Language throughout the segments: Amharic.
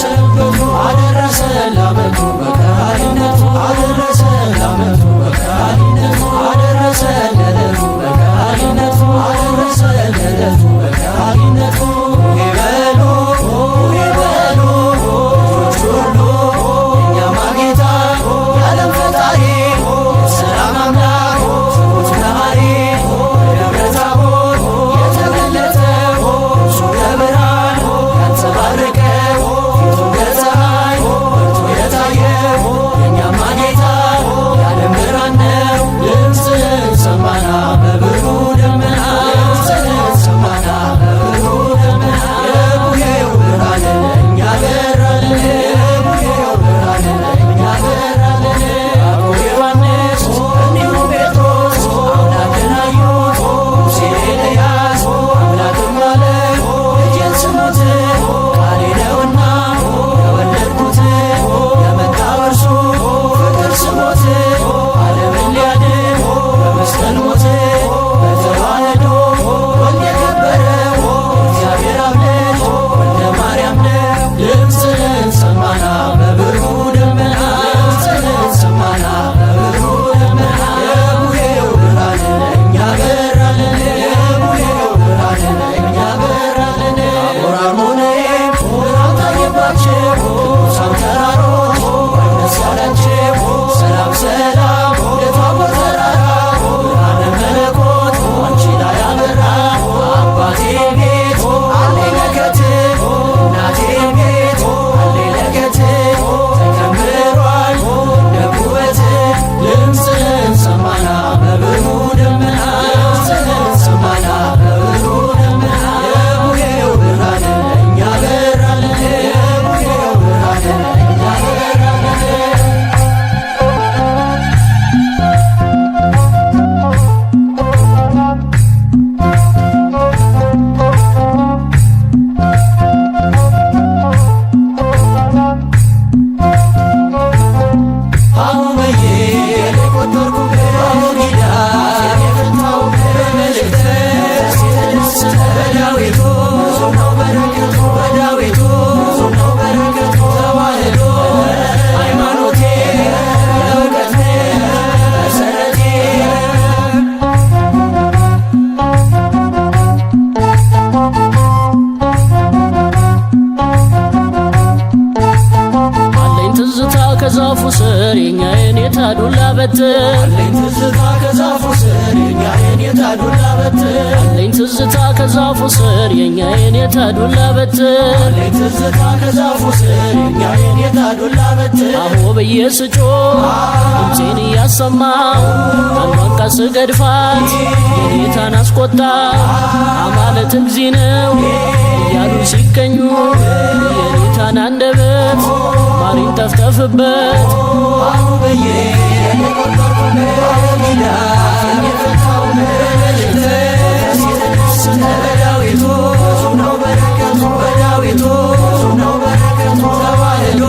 ሰንበቱ አደረሰ ለዓመቱ በቃልነቱ አደረሰ ለዓመቱ በቃልነቱ አደረሰ ለዕለቱ በቃልነቱ አደረሰ ለዕለቱ በቃልነቱ ይበሉ ይበሉ ልጆች ሁሉ የእኛማ ጌታ የዓለም ፈጣሪ ሰላም አምላክ ትሑት መሐሪ በደብረ ታቦር የተገለጠው እርሱ ከብርሃን ያንጸባረቀው ፊቱን ከፀሐይ በርቶ የታየው የእኛማ ጌታ የዓለም ብርሃን ነው። ድምፅህን ሰማና በብሩህ ደመና ድምፅህን ሰማና በብሩህ ደመና የቡሄው ብርሃን ለእኛ በራልን የቡሄው ብርሃን ለእኛ በራልን አቡነ ዮሐንስ እንዲሁ ጴጥሮስ አምላክን አዩት ሙሴ ኤልያስ አምላክም አለ ልጄን ስሙት ቃሌ ነውና የወለድኩት የመጣው እርሱ ፍቅር ስሞት ዓለምን ሊያድን በመስቀል ሞት በተዋህዶ ወልድ የከበረው እግዚአብሔር አብ ልጅ ወልደ ማርያም ነው። ድምፅህን ሰማና በብሩህ ደመና ድምፅህን ሰማና በብሩህ ደመና የቡሄው ብርሃን ለእኛ በራልን የቡሄው ብርሃን ለእኛ በራልን ታቦር አርሞንዔም ብርሃን ታየባቸው ቅዱሳን ተራሮች ደስ ያላቸው ሰላም ሰላም የታቦር ተራራ ብርሃነ መለኮት አንቺ ላይ አበራ አባቴ ቤት አለኝ ለከት እናቴ ቤት አለኝ ለከት ተከምሯል እንደ ውበት ድምፅህን ሰማና በብሩህ ደመና ድምፅህን ሰማና በብሩህ ደመና የቡሄው ብርሃን ለእኛ በራልን የቡሄው ብርሃን ለእኛ በራልን አሁመዬ የቆጠርኩበት አቡጊዳ የፈታው በመልእክተ የተደሰተ በዳዊቱ ብዙ ነው በረከቱ በዳዊቱ ብዙ ነው በረከቱ ተዋህዶ ሃይማኖቴ የእውቀት መሰረቴ አለኝ ትዝታ ከዛፉ ስር የኛ የኔታ ዱላ በትር አለኝ ትዝታ ከዛፉ ስር የኛ የኔታ ዱላ በትር አለኝ ትዝታ ከዛፉ ስር የኛ የኔታ ዱላ በትር አለኝ ትዝታ ከዛፉ ስር የኛ የኔታ ዱላ በትር አሁ ብዬ ስጮህ ድምፄን እያሰማሁ አንዷን ቃል ስገድፋት የኔታን አስቆጣ አማለት እግዚ ነው እያሉ ሲገኙ የኔታን አንደበት ማሪን ጠፍጠፍበት አሁበዬ የቆጠርኩበት አቡጊዳ የፈታው በመልእክተ የተደሰተ በዳዊቱ ብዙ ነው በረከቱ በዳዊቱ ብዙ ነው በረከቱ ተዋህዶ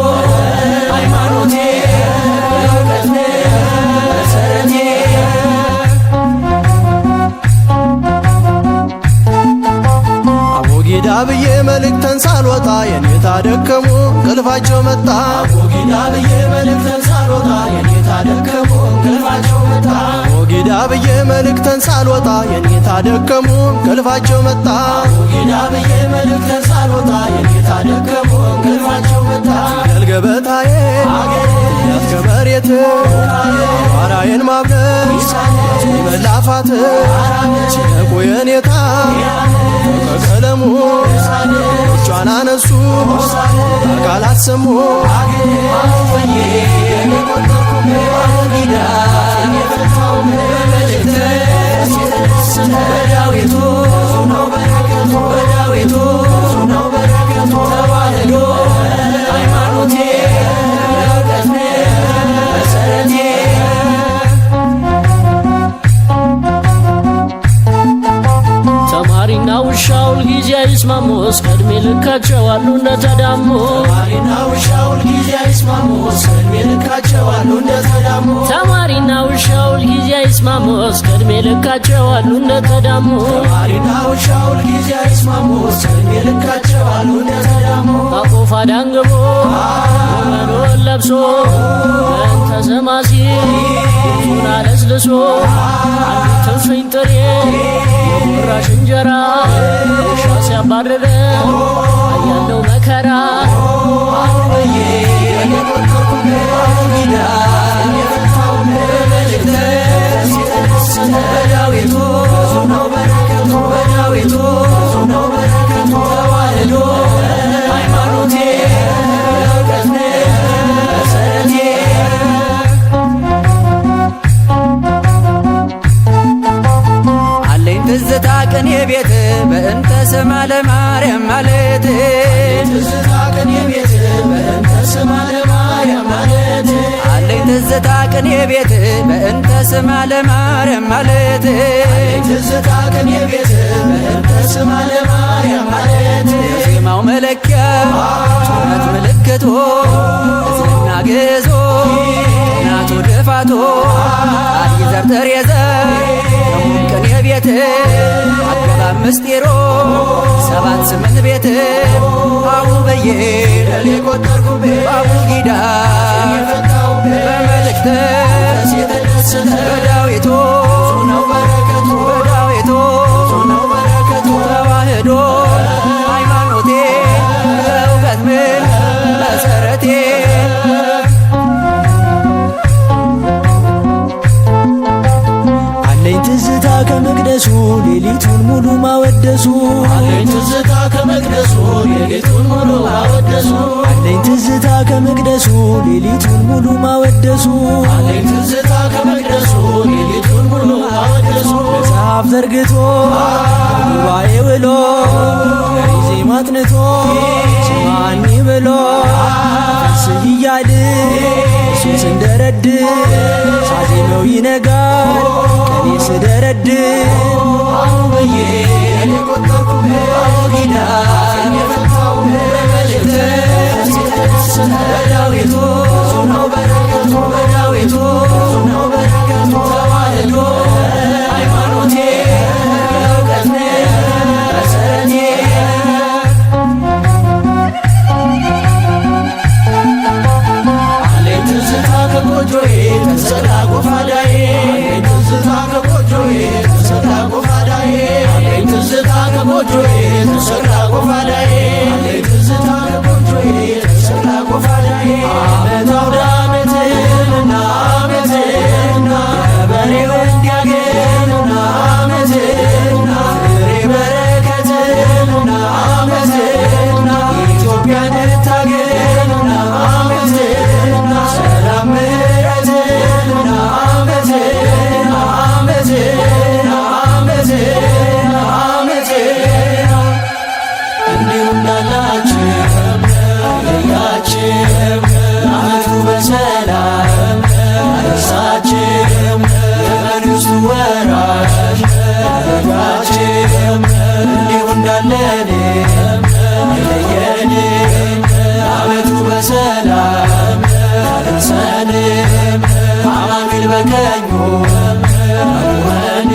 ሃይማኖቴ የእውቀት መሰረቴ አቡጊዳ ብዬ መልእክተን ሳልወጣ የኔታ ደከሙ እንቅልፋቸው መጣ አቡጊዳ ብዬ መልእክተን ሳልወጣ የኔታ ደከሙ እንቅልፋቸው መጣ አቡጊዳ ብዬ መልእክተን ሳልወጣ የኔታ ደከሙ እንቅልፋቸው መጣ አቡጊዳ ብዬ መልእክተን ሳልወጣ የኔታ ደከሙ እንቅልፋቸው መጣ ፊደል ገበታዬ ያት ከመሬት አራዬን ማብነት መላፋት ሲነቁ የኔታ ከቀለሙ እጇን አነሱ አካላት ሰሙ አሁበዬ የቆጠርኩበት አቡጊዳ የፈታው በመልእክተ የተደሰተ በዳዊቱ ብዙ ነው በረከቱ በዳዊቱ ብዙ ነው በረከቱ ተዋህዶ ሃይማኖቴ የእውቀት መሰረቴ ተማሪና ውሻው ሁልጊዜ አይስማሙ እስከ ዕድሜ ልካቸው አሉ እንደተዳሙ ተማሪና ውሻው ሁልጊዜ አይስማሙ እስከ ዕድሜ ልካቸው አሉ እንደተዳሙ ተማሪና ውሻው ሁልጊዜ አይስማሙስ ከእድሜ ልካቸው አሉ እንደተዳሙ ተማሪና ውሻ ሁልጊዜ አይስማሙስ ከእድሜ ልካቸው አሉ እንደተዳሙ አቆፋ ዳንግቦ መኖን ለብሶ ተሰማሲ ቱን አለስልሶ አንዱ ትንፍኝ ጥሬ የጉራሽ እንጀራ ውሻ ሲያባርረ ያለው መከራ በዳዊቱ ነው በረከቱ በዳዊቱ ነው በረከቱ ተዋህዶ ሃይማኖቴ እውቀት መሰረቴ አለኝ ትዝታ ቅኔ ቤት በእንተ ስማ ለማርያም ማለት ትዝታ ቅኔ ቤት በእንተ ስማ ለማርያም ማለት አለኝ ትዝታ ቅኔ ቤት በእንተ ስማ ለማርያም ማለት ትዝታ ቅኔ ቤት በእንተ ስማ ለማርያም ማለት የዜማው መለኪያ ጭነት ምልክቶ እዝልና ግዞ ናቱ ድፋቶ አዲ ዘርተር የዘር ከሙን ቅኔ ቤት አገባብ ምስጢሮ 7-8 ቤት አቡ በየ ለሌ ቆጠርኩቤ አቡ ጊዳ በመልእክተ በዳዊቱ ነው በረከቱ በዳዊቱ ነው በረከቱ ተዋህዶ ሃይማኖቴ እውቀት መሰረቴ አለኝ ትዝታ ከመቅደሱ ሌሊቱን ሙሉ ማወደሱ አለኝ ትዝታ ከመቅደሱ ሌሊቱን ሙሉ ማወደሱ አለኝ ትዝታ ከመቅደሱ ሌሊቱን ሙሉ ማወደሱ አለኝ ትዝታ ከመቅደሱ ሌሊቱን ሙሉ ማወደሱ መጽሐፍ ዘርግቶ ጉባኤ ውሎ ዜማ አጥንቶ ስማኒ ብሎ ስህ እያል እሱን ስንደረድ ሳዜመው ይነጋል ቀኔ ስደረድ አቡ በየ የቆጠርኩ ጊዳ የፈታው በመልእክተ በዳዊቱ ነው በረከቱ በዳዊቱ ነው በረከቱ ተዋህዶ ሃይማኖቴ እውቀት መሰረቴ አለኝ ትዝታ ከጎጆዬ ተሰላ ጎፋዳዬ አለኝ ትዝታ ከጎጆዬ ተሰላ ጎፋዳዬ አለኝ ትዝታ ከጎጆዬ ተሰላ ጎፋዳዬ አለኝ ትዝታ ከጎጆዬ ተሰላ ጎፋዳዬ አመት አውደ ዓመትና ዓመትና በሬው እንዲያገኝና ዓመትና ፍሬ በረከትና ዓመትና ኢትዮጵያ እንድታገኝና ዓመትና ሰላም ምሕረትና ዓመትና ዓመትና ዓመትና ዓመትና እንዲሁ እንዳላችሁ ያያችሁ ዓመቱ በሰላም አደረሳችሁ የመንግሥቱ ወራሽ አደረጋችሁ እንዲሁ እንዳለን የለየን ዓመቱ በሰላም አደረሰን አማኑኤል በቀኙ አቁመን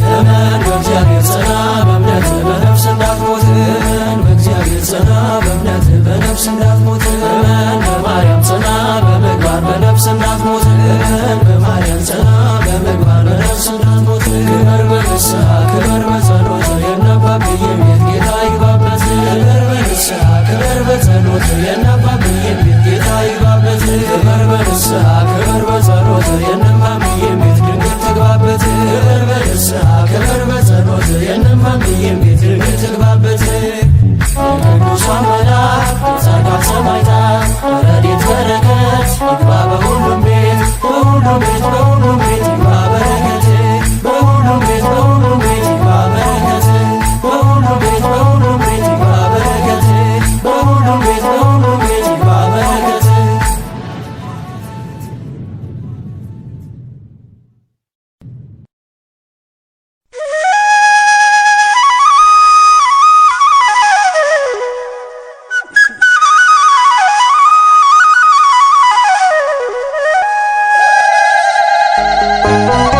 እመን በእግዚአብሔር ጽና በእምነት በነፍስ እንዳትሞት እመን በእግዚአብሔር ጽና በእምነት በነፍስ እንዳትሞት እመን በማርያም ጽና በምግባር በነፍስ እንዳትሞት እመን በማርያም ጽና በምግባር በነፍስ እንዳትሞት ክበር በንስሐ ክበር በጸሎት የነባብዬ ቤት ጌታ ይግባበት ክበር በንስሐ ክበር በጸሎት የነባብዬ ቤት ጌታ ይግባበት ክበር በንስሐ ክበር በጸሎት የነባብዬ ቤት ድንግል ትግባበት ክበር በንስሐ ክበር በጸሎት የነባብዬ ቤት ድንግል ትግባበት የቅዱሳን መላእክት የጻድቃን ሰማዕታት ረድኤት በረከት ይግባ በሁሉም ቤት በሁሉም ቤት በሁሉም ቤት ይግባ በረከት በሁሉም ቤት በሁሉም ቤት ይግባ በረከት በሁሉም ቤት በሁሉም ቤት ይግባ በረከት በሁሉም ቤት በሁሉም ቤት ይግባ በረከት Thank you.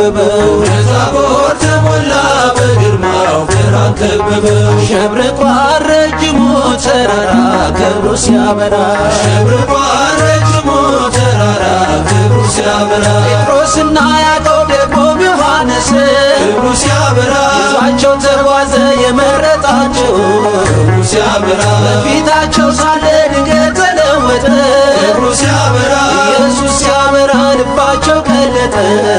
ከበበው ታቦር ተሞላ በግርማው ብርሃን ከበበው አሸብርቋል ረጅሙ ተራራ ክብሩ ሲያበራ አሸብርቋል ረጅሙ ተራራ ክብሩ ሲያበራ ጴጥሮስና ያዕቆብ ደግሞም ዮሐንስ ክብሩ ሲያበራ ይዟቸው ተጓዘ የመረጣቸው ክብሩ ሲያበራ በፊታቸው ሳለ ድንገት ተለወጠ ክብሩ ሲያበራ ኢየሱስ ሲያበራ ልባቸው ቀለጠ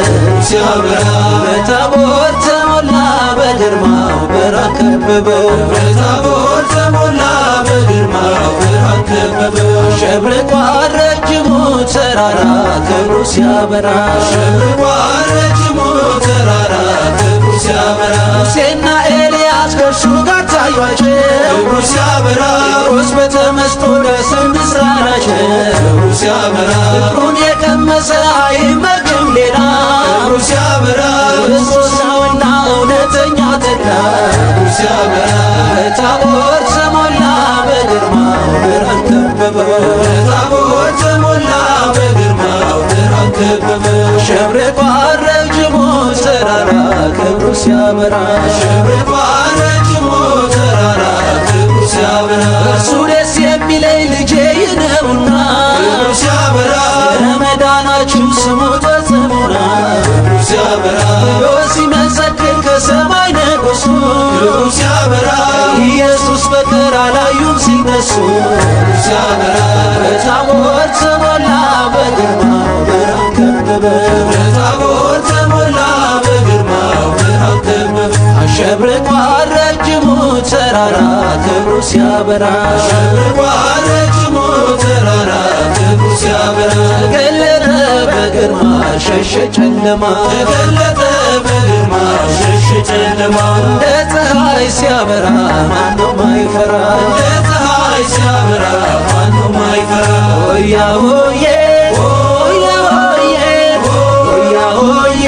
ክብሩ ሲያበራ በታቦር ተሞላ በግርማው ብርሃን ከበበው በታቦር ተሞላ በግርማው ብርሃን ከበበው አሸብርቋል ረጅሙ ተራራ ክብሩ ሲያበራ አሸብርቋል ረጅሙ ተራራ ክብሩ ሲያበራ ሙሴና ኤልያስ ከእርሱ ጋር ታዩአቸው ክብሩ ሲያበራ ጴጥሮስ በተመስጦ ለስንት አላቸው ክብሩ ሲያበራ ክብሩን የቀመሰ አይመግም ሌላ ክብሩ ሲያበራ ክርስቶስ ነውና እውነተኛ ተድላ ክብሩ ሲያበራ በታቦር ተሞላ በግርማው ብርሃን ከበበው በታቦር ተሞላ በግርማው ብርሃን ከበበው አሸብርቋል ረጅሙ ተራራ ክብሩ ሲያበራ አሸብርቋል ረጅሙ ተራራ ክብሩ ሲያበራ እርሱ ደስ የሚለኝ ልጄ ነውና ክብሩ ሲያበራ ለመዳናችሁ ስሙ ተጽፎና ክብሩ ሲያበራ ብሎ ሲመሰክር ከሰማይ ንጉሡ ክብሩ ሲያበራ ኢየሱስ በቀር አላዩም ሲነሱ ክብሩ ሲያበራ በታቦር ተሞላ በግርማው ብርሃን ከበበው በታቦር ተሞላ በግርማው ብርሃን ከበበው አሸብርቋል ረጅሙ ተራራ ክብሩ ሲያበራ አሸብርቋል ረጅሙ ተራራ ክብሩ ሲያበራ ተገለጠ በግርማ ሸሸ ጨለማ ተገለጠ በግርማ ሸሸ ጨለማ እንደ ፀሐይ ሲያበራ ማነው ማይፈራ እንደ ፀሐይ ሲያበራ ማነው ማይፈራ ሆያ ሆዬ ሆያ ሆዬ ሆያ ሆዬ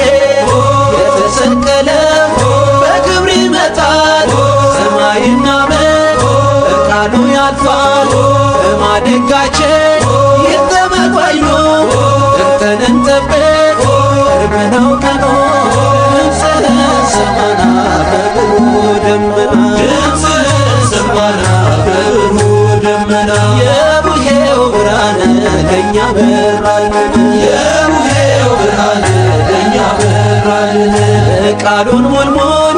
የተሰቀለው በክብር ይመጣል ሰማይና ምድር በቃሉ ያልፋል በማደጋችን ይጠመቅ ባይኑ ጠርተን እንጠብቅ ቅርብ ነው ቀኑ ድምፅህን ሰማና በብሩህ ደመና ድምፅህን ሰማና በብሩህ ደመና የቡሄው ብርሃን ለእኛ በራልን የቡሄው ብርሃን ለእኛ በራልን ቃሉን ሙልሙል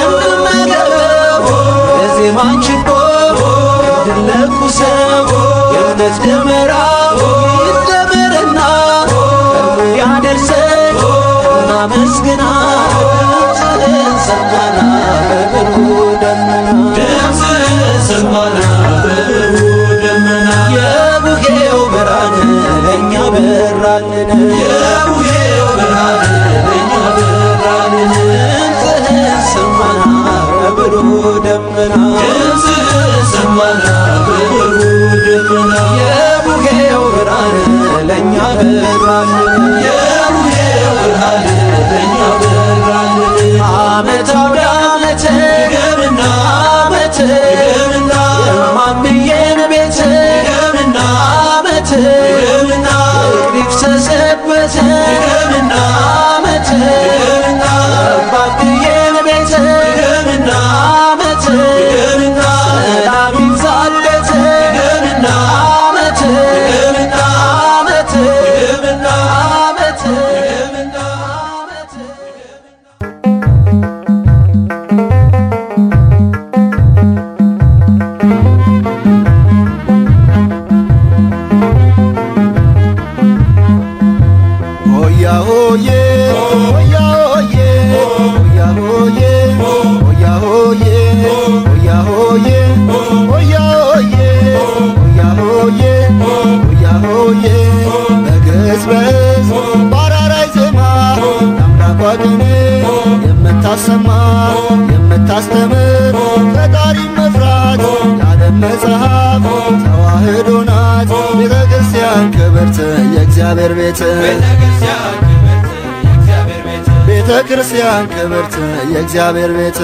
እንድንመገበው ለዜማን ችቦ እንድንለኩሰው የእምነት ደመራ ይደመርና ቀርቡ ያደርሰን እናመስግና ድምፅህን ሰማና በብሩህ ደመና ድምፅህን ሰማና በብሩህ ደመና የቡሄው ብርሃን ለእኛ በራልን የቡሄው ብርሃን ለእኛ በራልን ድምፅህን ሰማና በብሩህ ደመና ድምፅህን ሰማና በብሩህ ደመና የቡሄው ብርሃን ለእኛ በራልን የቡሄው ብርሃን ለእኛ በራልን ዓመት አውደ ዓመት ድገምና ዓመት ድገምና የማምዬን ቤት ድገምና ዓመት ድገምና ይፍሰስበት ድገምና ዓመት ድገምና አባብዬን ቤት ድገምና ዓመት ድገምና ሰላም ይብዛለት ድገምና ዓመት ድገምና ዓመት ድገምና ዓመት ድገምና ዓመት ሆያ ሆዬ ሆያ ሆዬ ሆያ ሆዬ ሆያ ሆዬ ሆያ ሆዬ ሆያ ሆዬ ሆያ ሆዬ ሆያ ሆዬ በግዕዝ በአራራይ ዜማ የአምላኳ ቅኔ የምታሰማ የምታስተምር ፈጣሪ መፍራት የዓለም መጽሐፍ ተዋሕዶ ናት ቤተ ክርስቲያን ክብርት የእግዚአብሔር ቤት ቤተ ክርስቲያን ክብርት የእግዚአብሔር ቤት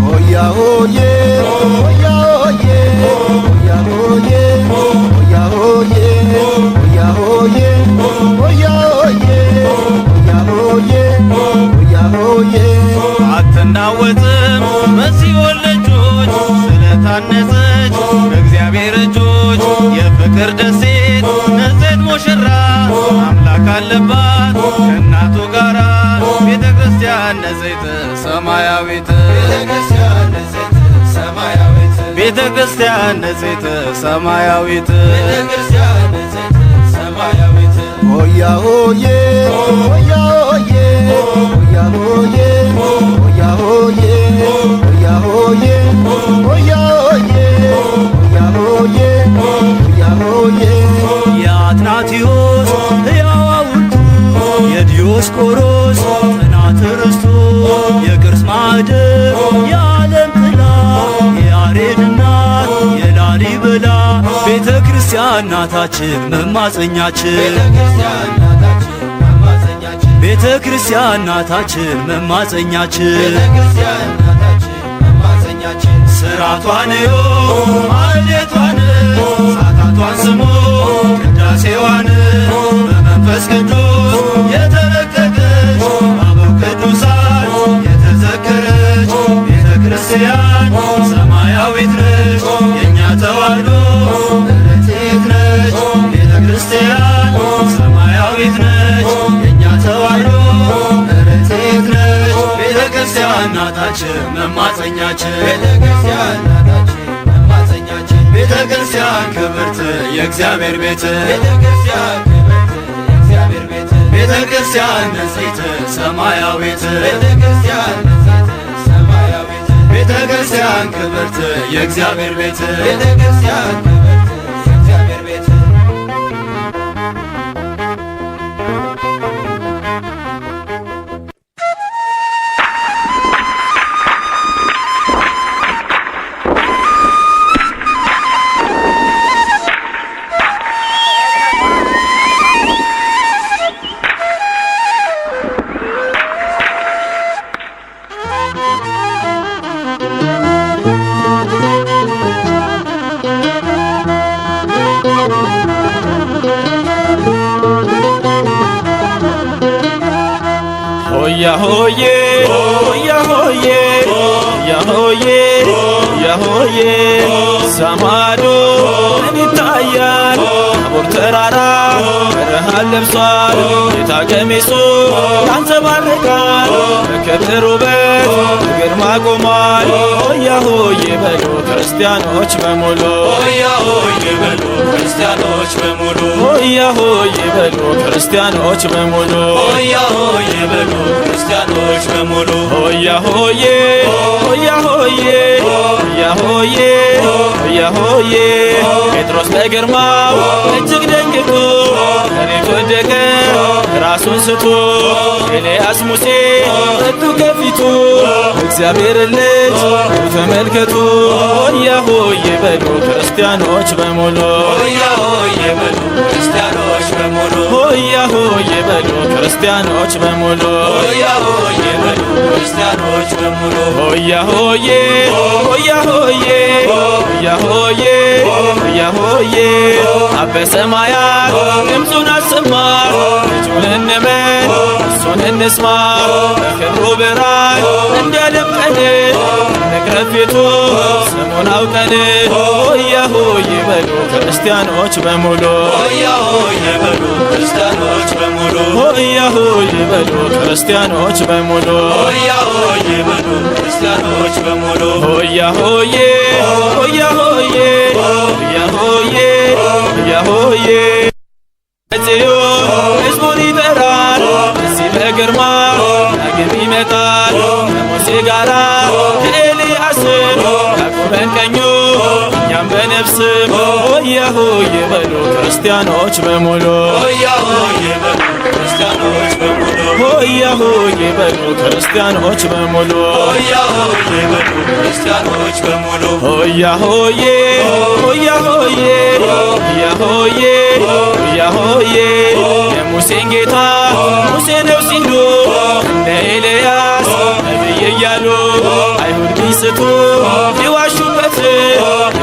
ሆያ ሆዬ ሆያ ሆዬ ሆያ ሆዬ ሆያ ሆዬ ሆያ ሆዬ ሆያ ሆዬ አትናወጥም በሲኦል ደጆች ስለታነጸች በእግዚአብሔር እጆች የፍቅር ደሴት ንጽሕት ሙሽራ አምላክ አለባት ከእናቱ ጋራ ቤተ ክርስቲያን ንጽሕት ሰማያዊት ቤተ ክርስቲያን ንጽሕት ሰማያዊት ሆያ ሆዬ ሆያ ሆዬ ሆያ ሆዬ ሆያ ሆዬ ሆያ ሆዬ ሆያ ሆዬ ሆያ ሆዬ ሆያ ሆዬ የአትናቴዎስ ሕያው ሐውልቱ የዲዮስቆሮስ ጥናት ርስቱ የቅርስ ማዕደር የዓለም ጥላ የያሬድ እናት የላሊበላ ቤተ ክርስቲያን ናታችን መማፀኛችን ቤተ ክርስቲያን ናታችን መማፀኛችን ስራቷን ዮ ማህሌቷን ሰዓታቷን ስሙ ቅዳሴዋን በመንፈስ ቅዱስ የተረቀቀች አበው ቅዱሳን የተዘከረች ቤተ ክርስቲያን ሰማያዊት ነች የእኛ ተዋሕዶ ርትዕት ነች ቤተ ክርስቲያን ሰማያዊት ነች የእኛ ተዋሕዶ ርትዕት ነች ቤተ ክርስቲያን ናታችን መማፀኛችን ቤተ ክርስቲያን ክብርት የእግዚአብሔር ቤት ቤተ ክርስቲያን ንጽሕት ሰማያዊት ቤተ ክርስቲያን ክብርት የእግዚአብሔር ቤት ሆያ ሆዬ ሆያ ሆዬ ሆያ ሆዬ ሆያ ሆዬ ሰማዶ ምን ይታያል ታቦር ተራራ በረሃን ለብሷል ጌታ ቀሚሱ ያንጸባርቃል በክብር ውበት በግርማ ቆሟል ሆያ ሆዬ በሉ ክርስቲያኖች በሙሉ ሆያ ሆዬ በሉ ክርስቲያኖች በሙሉ ሆያ ሆዬ በሉ ክርስቲያኖች በሙሉ ሆያ ሆዬ በሉ ክርስቲያኖች በሙሉ ሆያ ሆዬ ሆያ ሆዬ ሆያ ሆዬ ሆያ ሆዬ ጴጥሮስ በግርማው እጅግ ደንግጦ መሬት ወደቀ ራሱን ስቶ ኤልያስ ሙሴ መጡ ከፊቱ እግዚአብሔር ልጅ ተመልከቱ ሆያ ሆዬ በሉ ክርስቲያኖች በሙሉ ሆያ ሆዬ በሉ ክርስቲያኖች በሙሉ ሆያ ሆዬ በሉ ክርስቲያኖች በሙሉ ሆያ ሆዬ በሉ ክርስቲያኖች በሙሉ ሆያ ሆዬ ሆያ ሆዬ ሆያ ሆዬ ሆያ ሆዬ አበ ሰማያት ድምፁን አሰማ ልጁን እንመን እሱን እንስማ በክብሩ ብርሃን እንደደመቀን እንቅረብ ፊቱ ስሙን አውቀን ሆያ ሆዬ በሉ ክርስቲያኖች በሙሉ ሆያ ሆዬ በሉ ክርስቲያኖች በሙሉ ሆያ ሆዬ በሉ ክርስቲያኖች በሙሉ ሆያ ሆዬ በሉ ክርስቲያኖች በሙሉ ሆያ ሆዬ ሆያ ሆዬ ሆያ ሆዬ ሆያ ሆዬ ጽዮን ሕዝቡን ይጠራል እዚህ በግርማ ዳግም ይመጣል ከሙሴ ጋራ ከኤልያስም ያዕቆብን ቀኙ እኛም በነፍስም ሆያ ሆዬ በሉ ክርስቲያኖች በሙሉ ሆያ ሆዬ በሉ ክርስቲያኖች በሙሉ ሆያ ሆዬ በሉ ክርስቲያኖች በሙሉ ሆያ ሆዬ በሉ ክርስቲያኖች በሙሉ ሆያ ሆዬ ሆያ ሆዬ ሆያ ሆዬ ሆያ ሆዬ የሙሴን ጌታ ሙሴ ነው ሲሉ እንደ ኤልያስ ነቢይ እያሉ አይሁድ ቢስቱ ቢዋሹበት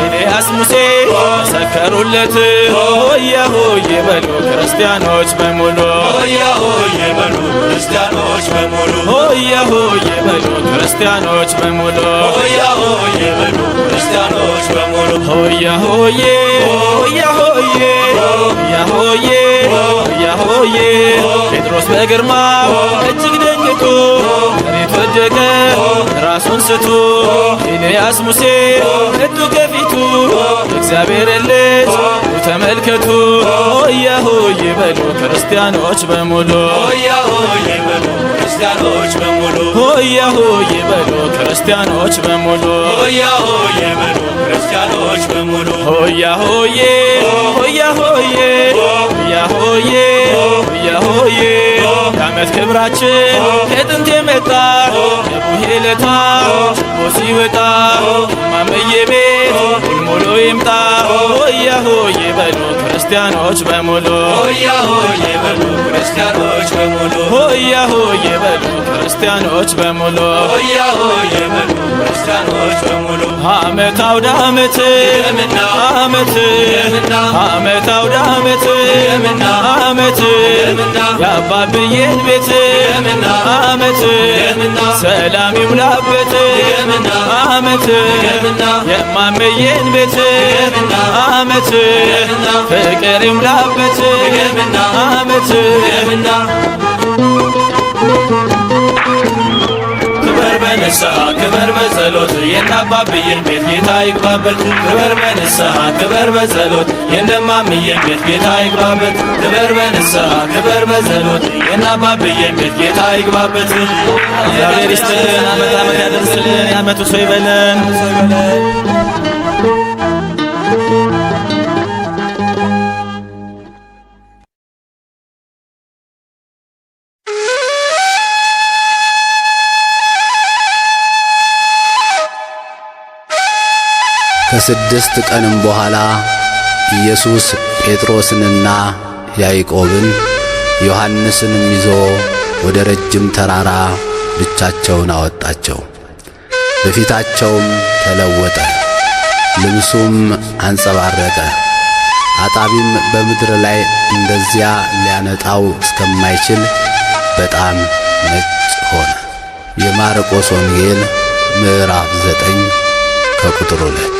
ኤልያስ ሙሴ መሰከሩለት ሆያ ሆዬ ሆዬ በሉ ክርስቲያኖች በሙሉ ሆያ ሆዬ በሉ ክርስቲያኖች በሙሉ ሆያ ሆዬ በሉ ክርስቲያኖች በሙሉ ሆያ ሆዬ በሉ ክርስቲያኖች በሙሉ ሆያ ሆዬ ሆያ ሆዬ ሆያ ሆዬ ሆያ ሆዬ ጴጥሮስ በግርማው እጅግ ደንግጦ መሬት ወደቀ ራሱን ስቶ ኤልያስ ሙሴ መጡ ከፊቱ የእግዚአብሔር ልጅ ተመልከቱ ሆያ ሆዬ በሉ ክርስቲያኖች በሙሉ ሆያ ሆዬ በሉ ክርስቲያኖች በሙሉ ሆያ ሆዬ በሉ ክርስቲያኖች በሙሉ ሆያ ሆዬ በሉ ክርስቲያኖች በሙሉ ሆያ ሆዬ ሆያ ሆዬ ሆያ ሆዬ ሆያ ሆዬ የዓመት ክብራችን ከጥንት የመጣ የቡሄ ለታ ችቦ ሲወጣ ማመዬ ቤት ሙልሙሉ ይምጣ ሆያ ሆዬ በሉ ክርስቲያኖች በሙሉ ሆያ ሆዬ በሉ ክርስቲያኖች በሙሉ ሆያ ሆዬ በሉ ክርስቲያኖች በሙሉ ሆያ ሆዬ በሉ ክርስቲያኖች በሙሉ ዓመት አውደ ዓመት የምና ዓመት የምና ዓመት አውደ ዓመት የምና ዓመት የምና የአባብዬን ቤት የምና ዓመት የምና ሰላም ይሙላበት የምና ዓመት የምና የማመዬን ቤት የምና ዓመት የምና ፍቅር ይሙላበት የምና ዓመት የምና ክበር በንስሐ ክበር በጸሎት የናባብዬን ቤት ጌታ ይግባበት ክበር በንስሐ ክበር በጸሎት የነማምዬን ቤት ጌታ ይግባበት ክበር በንስሐ ክበር በጸሎት የናባብዬን ቤት ጌታ ይግባበት እግዚአብሔር ይስጥልን ዓመት ዓመት ያደርስልን የዓመቱ ሰው ይበለን ከ6 ቀንም በኋላ ኢየሱስ ጴጥሮስንና ያዕቆብን ዮሐንስንም ይዞ ወደ ረጅም ተራራ ብቻቸውን አወጣቸው። በፊታቸውም ተለወጠ፣ ልብሱም አንጸባረቀ፣ አጣቢም በምድር ላይ እንደዚያ ሊያነጣው እስከማይችል በጣም ነጭ ሆነ። የማርቆስ ወንጌል ምዕራፍ 9 ከቁጥር 2።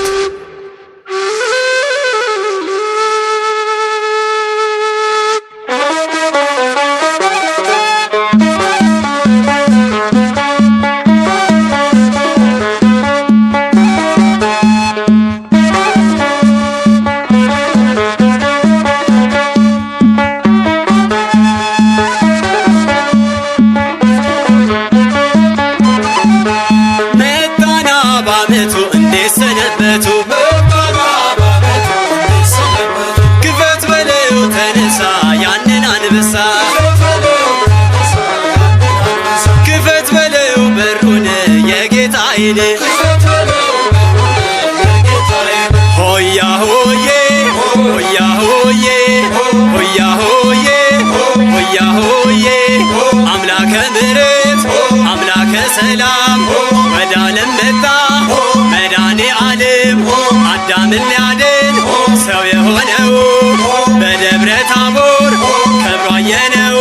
ክፈት በለው ተነሳ ያንን አንበሳ ክፈት በለው በሩን የጌታዬን ሆያ ሆዬ ሆያ ሆዬ ሆያ ሆዬ ሆያ ሆዬ አምላከ ምሕረት አምላከ ሰላም ወደ ዓለም መጣ መድኃኔ ዓለም አዳምን ሊያድን ሰው የሆነው በደብረ ታቦር ከብሮ አየነው።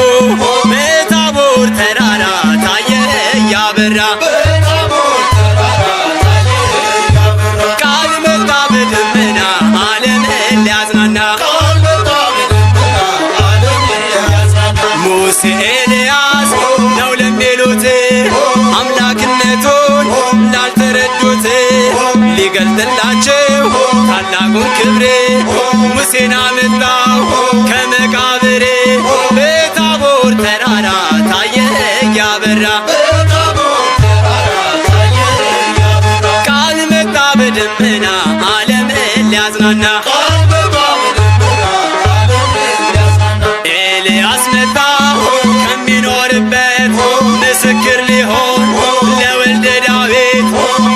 በታቦር ተራራ ታየ እያበራ ቃል መጣ በደመና ዓለምን ሊያጽናና ሙሴ ኤልያስ ነው ለሚሉት አምላክነቱን ላልተረዱት ሊገልጥላቸው ታላቁን ክብር ሙሴን አመጣው ከመቃብር በታቦር ተራራ ታየ እያበራ ቃል መጣ በደመና ዓለምን ሊያጽናና ኤልያስ መጣ ከሚኖርበት ምስክር ሊሆን ለወልደ ዳዊት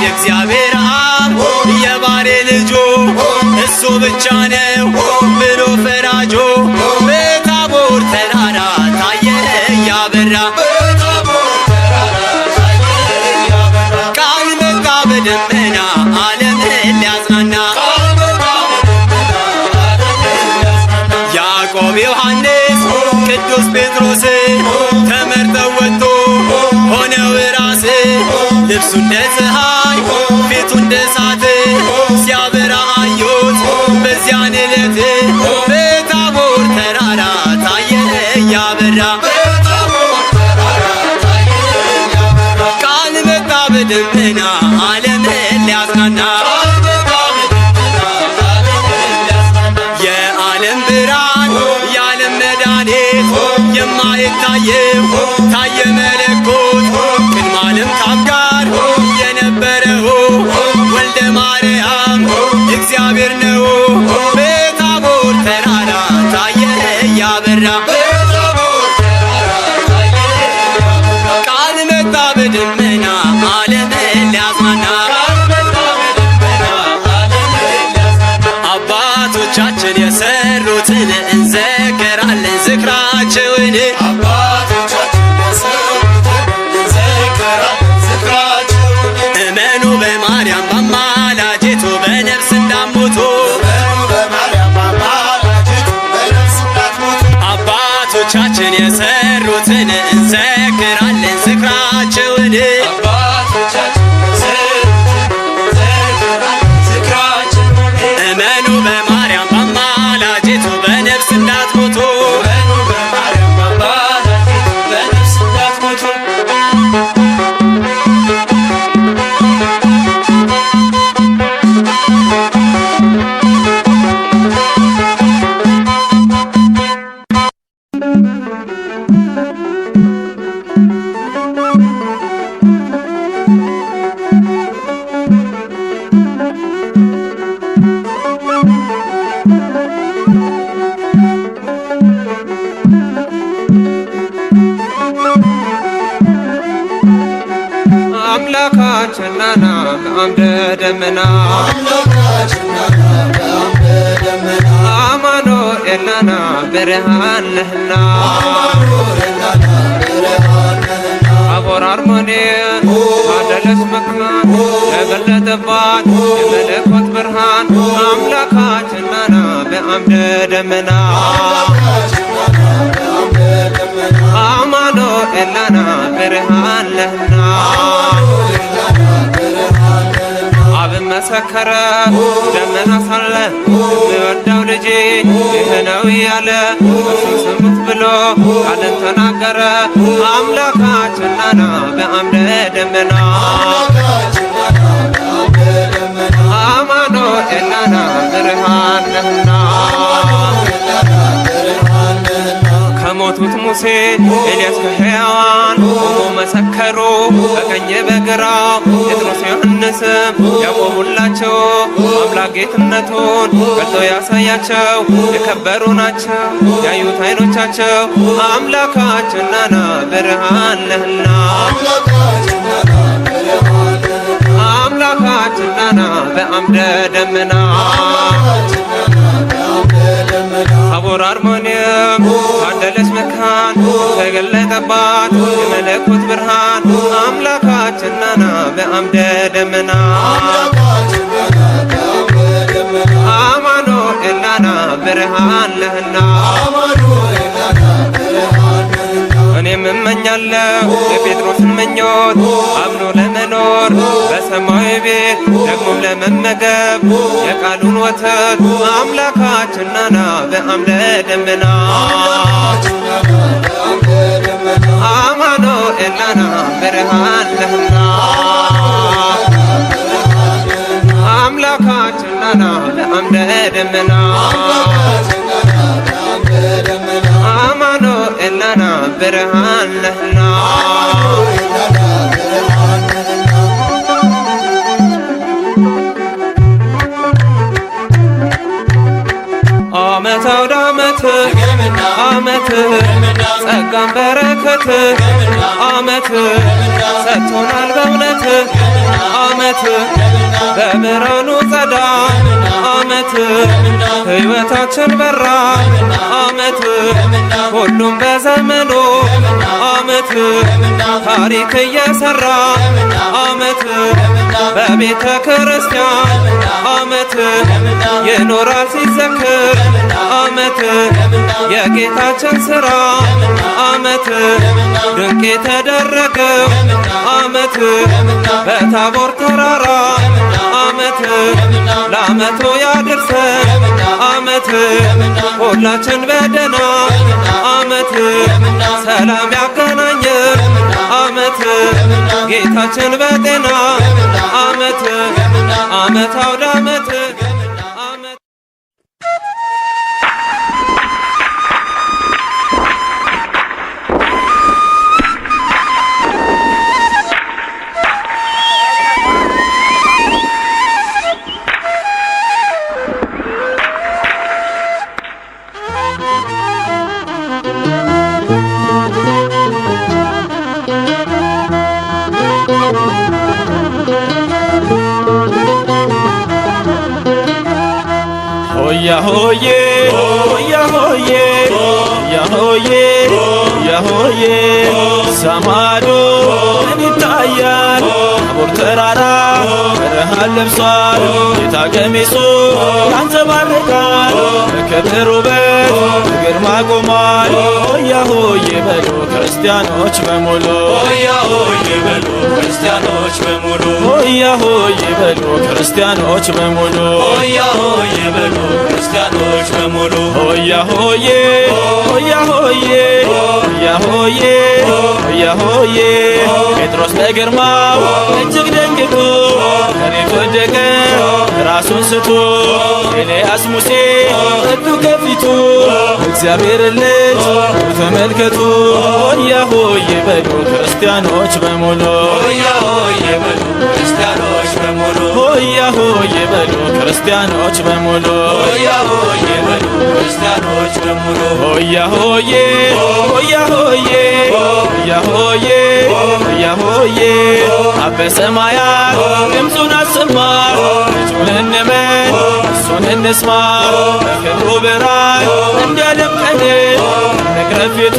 የእግዚአብሔር አብ የባሬ ልጁ እሱ ብቻ ነው ብሎ ፈራጆ በታቦር ተራራ ታየ እያበራ ቃል መጣ በደመና ዓለምን ሊያጽናና ልብሱ እንደ ፀሐይ ፊቱ እንደ እሳት ሲያበራ አየሁት በዚያን ዕለት በታቦር ተራራ ታየ እያበራ ቃል መጣ በደመና ዓለምን ሊያጽናና የዓለም ብርሃን የዓለም መድኃኒት የማይታየው ታየ መለኮት ቅድመ ዓለም ከአብ ጋር የነበረው ወልደ ማርያም እግዚአብሔር ነው በታቦር ተራራ ታየ እያበራ ቃል መጣ በደመና ዓለምን ሊያጽናና አባቶቻችን የሰሩትን እንዘክራለን ዝክራቸውን እመኑ በማርያም በአማላጅቱ በነፍስ እንዳትሞቱ አባቶቻችን የሰሩትን እንዘክራለን ዝክራቸውን እመኑ በማርያም በአማላጅቱ በነፍስ እንዳትሞቱ አምላካችንና በአምደ ደመና አማኑኤልና ብርሃን ነህና ታቦር አርሞንኤም አደለች መካን ተገለጠባት የመለኮት ብርሃን አምላካችንና በአምደ ደመና አማኑኤልና ብርሃን ነህና አብን መሰከረ ደመና ሳለ የወዳው ልጄ ይህ ነው እያለ እሱን ስሙት ብሎ ቃልን ተናገረ አምላካችንና በአምደ ደመና አማኑኤልና ብርሃን ነህና ከሞቱት ሙሴ ኤልያስ ከሕያዋን ቆሞ መሰከሩ በቀኝ በግራው ጴጥሮስ ዮሐንስም ያቆሙላቸው አምላክ ጌትነቱን ገልጦ ያሳያቸው የከበሩ ናቸው ያዩት ዓይኖቻቸው አምላካችንና ብርሃን ነህና አምላካችንና በአምደ ደመና ታቦር አርሞንኤም አደለች መካን ተገለጠባት የመለኮት ብርሃን አምላካችንና በአምደ ደመና አማኑኤልና ብርሃን ነህና እኔም እመኛለሁ የጴጥሮስን ምኞት አምኖ ለመኖር በሰማያዊ ቤት ደግሞም ለመመገብ የቃሉን ወተት አምላካችንና በአምደ ደመና አማኑኤልና ብርሃን ነህና አምላካችንና በአምደ ደመና አማኑኤልና ብርሃን ነህና ዓመት አውደ ዓመት ጸጋን በረከት ዓመት ሰጥቶናል በእውነት ዓመት በብርሃኑ ጸዳ ዓመት ሕይወታችን በራ ዓመት ሁሉም በዘመኑ ዓመት ታሪክ እየሰራ ዓመት በቤተ ክርስቲያን ዓመት ይኖራል ሲዘክር ዓመት የጌታችን ሥራ ዓመት ድንቅ የተደረገው ዓመት በታቦር ተራራ ዓመት ለዓመቱ ያድርሰን ዓመት ሁላችን በደና ዓመት ሰላም ያገናኘን ዓመት ጌታችን በጤና ዓመት ዓመት አውደ ዓመት ሆያ ሆዬ ሆያ ሆዬ ሆያ ሆዬ ሆያ ሆዬ ሰማዶ ምን ይታያል ታቦር ተራራ ብርሃን ለብሷል ጌታ ቀሚሱ ያንጸባርቃል በክብር ውበት በግርማ ቆሟል ሆያ ሆዬ በሉ ክርስቲያኖች በሙሉ ሆያ ሆዬ በሉ ክርስቲያኖች በሙሉ ሆያ ሆዬ በሉ ክርስቲያኖች በሙሉ ሆያ ሆዬ በሉ ክርስቲያኖች በሙሉ ሆያ ሆዬ ሆያ ሆዬ ሆያ ሆዬ ሆያ ሆዬ ጴጥሮስ በግርማው እጅግ ደንግጦ ከሬት ወደቀ ራሱን ስቶ ኤልያስ ሙሴ እጁ ከፊቱ እግዚአብሔር ልጅ ተመልከቱ ሆያ ሆዬ በሉ ክርስቲያኖች በሙሉ ሆያ ሆዬ በሉ ክርስቲያኖች በሙሉ ሆያ ሆዬ በሉ ክርስቲያኖች በሙሉ ሆያ ሆዬ በሉ ክርስቲያኖች በሙሉ ሆያ ሆዬ ሆያ ሆዬ ሆያ ሆዬ ሆያ ሆዬ አበ ሰማያት ድምፁን አሰማ ልጁን እንመን እሱን እንስማ በክብሩ ብርሃን እንደደምቀን እንቅረብ ፊቱ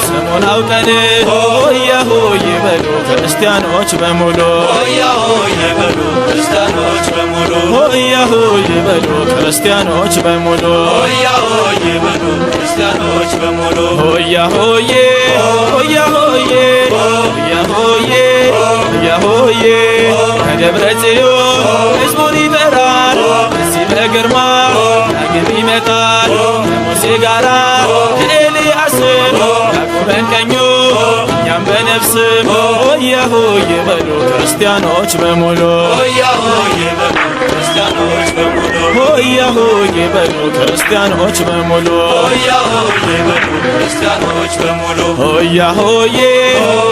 ስሙን አውቀን ሆያ ሆዬ በሉ ክርስቲያኖች በሙሉ ሆያ ሆዬ በሉ ክርስቲያኖች በሙሉ ሆያ ሆዬ በሉ ክርስቲያኖች በሙሉ ሆያ ሆዬ በሉ ክርስቲያኖች በሙሉ ሆያ ሆዬ ሆያ ሆዬ ሆያ ሆዬ ሆያ ሆዬ ከደብረ ጽዮን ሕዝቡን ይጠራል እዚህ በግርማ ዳግም ይመጣል ከሙሴ ጋራ ከኤልያስም ያዕቆብን ቀኙ እኛም በነፍስም ሆያ ሆዬ በሉ ክርስቲያኖች በሙሉ ሆያ ሆዬ በሉ ክርስቲያኖች በሙሉ ሆያ ሆዬ በሉ ክርስቲያኖች በሙሉ ሆያ ሆዬ በሉ ክርስቲያኖች በሙሉ ሆያ ሆዬ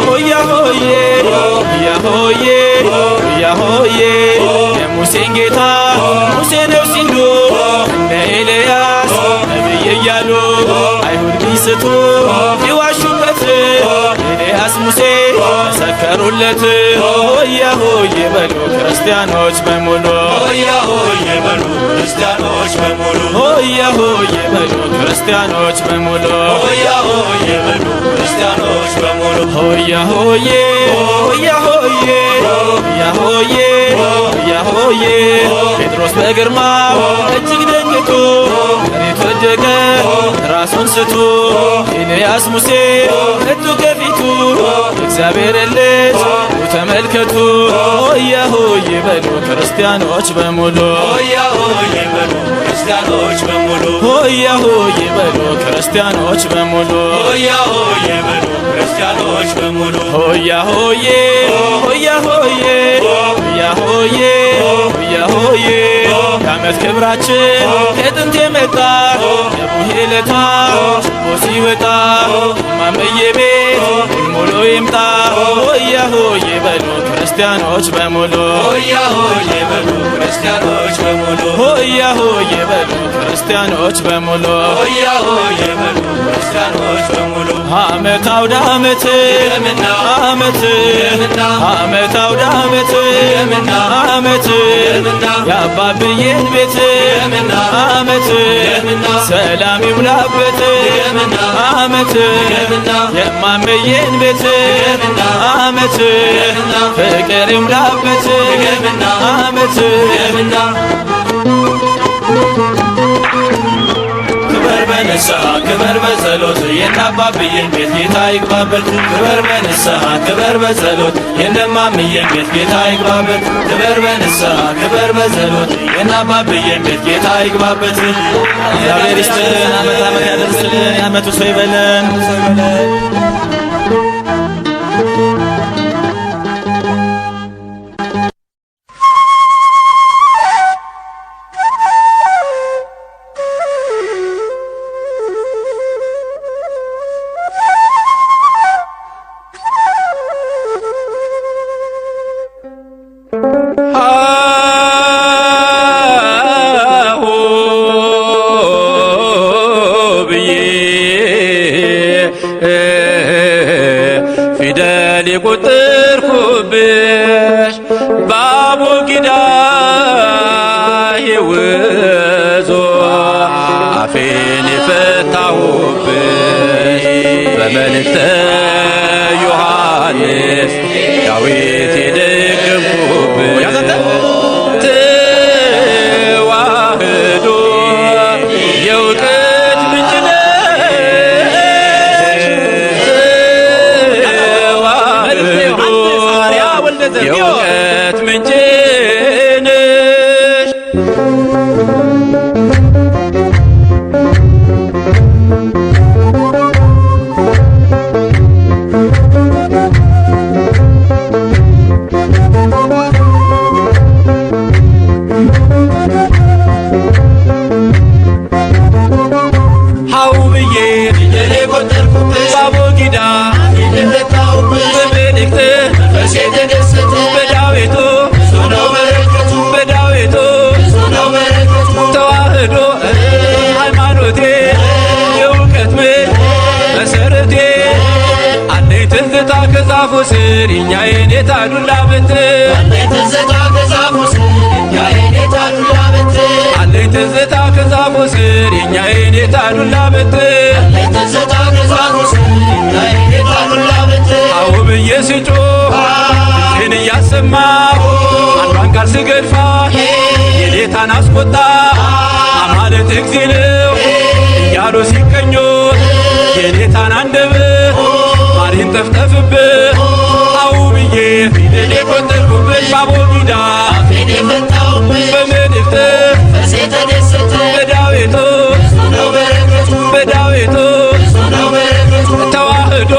ሆያ ሆዬ ሆያ ሆዬ ሆያ ሆዬ የሙሴን ጌታ ሙሴ ነው ሲሉ እንደ ኤልያስ ነቢይ እያሉ አይሁድ ቢስቱ ይዋሹበት ኤልያስ ሙሴ መሰከሩለት ሆያ ሆዬ በሉ ክርስቲያኖች በሙሉ ሆያ ሆዬ በሉ ክርስቲያኖች በሙሉ ሆያ ሆዬ በሉ ክርስቲያኖች በሙሉ ሆያ ሆዬ በሉ ክርስቲያኖች በሙሉ ሆያ ሆዬ ሆያ ሆዬ ሆያ ሆዬ ሆያ ሆዬ ጴጥሮስ በግርማው እጅግ ደንግጦ መሬት ወደቀ ራሱን ስቶ ኤልያስ ሙሴ እጁ ከፊቱ እግዚአብሔር ልጅ ተመልከቱ ሆያ ሆዬ በሉ ክርስቲያኖች በሙሉ ሆያ ሆዬ በሉ ክርስቲያኖች በሙሉ ሆያ ሆዬ በሉ ክርስቲያኖች በሙሉ ሆያ ሆዬ በሉ ክርስቲያኖች በሙሉ ሆያ ሆዬ ሆያ ሆዬ ሆያ ሆዬ ሆያ ሆዬ የዓመት ክብራችን ከጥንት የመጣ የቡሄ ለታ ችቦ ሲወጣ ማመዬ ቤት ሙሉ ይምጣ ሆያ ሆዬ በሉ ክርስቲያኖች በሙሉ ሆያ ሆዬ በሉ ክርስቲያኖች በሙሉ ሆያ ሆዬ በሉ ክርስቲያኖች በሙሉ ሆያ ሆዬ በሉ ክርስቲያኖች በሙሉ ዓመት አውደ ዓመት ዓመት ዓመት አውደ ዓመት ዓመት የአባብዬን ቤት አመት ሰላም ይሙላበት አመት የማመዬን ቤት አመት ፍቅር ይሙላበት አመት ክበር በንስሐ ክበር በጸሎት የአባብዬን ቤት ጌታ ይግባበት። ክበር በንስሐ ክበር በጸሎት የእማምዬን ቤት ጌታ ይግባበት። ክበር በንስሐ ክበር በጸሎት የአባብዬን ቤት ጌታ ይግባበት። እግዚአብሔር ይስጥልን፣ ዓመት ዓመት ያደርስልን፣ የዓመቱ ሰው ይበለን። ፊደል የቆጠርኩብሽ በአቦጊዳ የውዞ አፌን የፈታሁብሽ በመልእክተ ዮሐንስ ዳዊት የደገምኩብሽ ተዋህዶ የእውቀት ምንጭ የእውቀት ምንጭ ነሽ። ሀው ብዬ ፊደል የቆጠርኩብሽ በአቦጊዳ በመልእክት በዳዊቱ በዳዊቱ ተዋህዶ ሃይማኖቴ የእውቀት ምንጭ መሰረቴ አለኝ ትዝታ ከዛፉ ስር የእኛ የኔታ ዱላ በትር አለኝ ትዝታ ከዛፉ ስር የእኛ የኔታ ዱላ በትር አዎ ብዬ ስጮህ ድምፄን እያሰማሁ አንዷን ቃል ስገድፋ የኔታን አስቆጣ አማልክት እግዚእ ነው እያሉ ሲቀኙት የኔታን አንደበት ማር ይንጠፍጠፍብህ አዎ ብዬ ፊደል የቆጠርኩብሽ በአቦጊዳ በመልእክት በዳዊቱ በዳዊቱ ተዋህዶ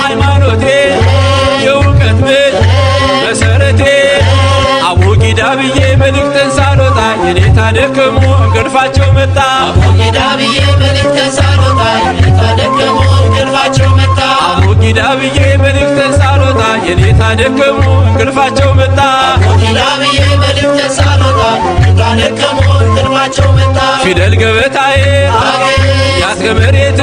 ሃይማኖቴ የእውቀት ምንጭ መሰረቴ አቦጊዳ ብዬ መልእክትን ሳልወጣ የኔታ ደከሙ እንቅልፋቸው መጣ አቦጊዳ ብዬ መልእክትን ሳልወጣ የኔታ ደከሙ እንቅልፋቸው መጣ ፊደል ገበታዬ ያስገመሬት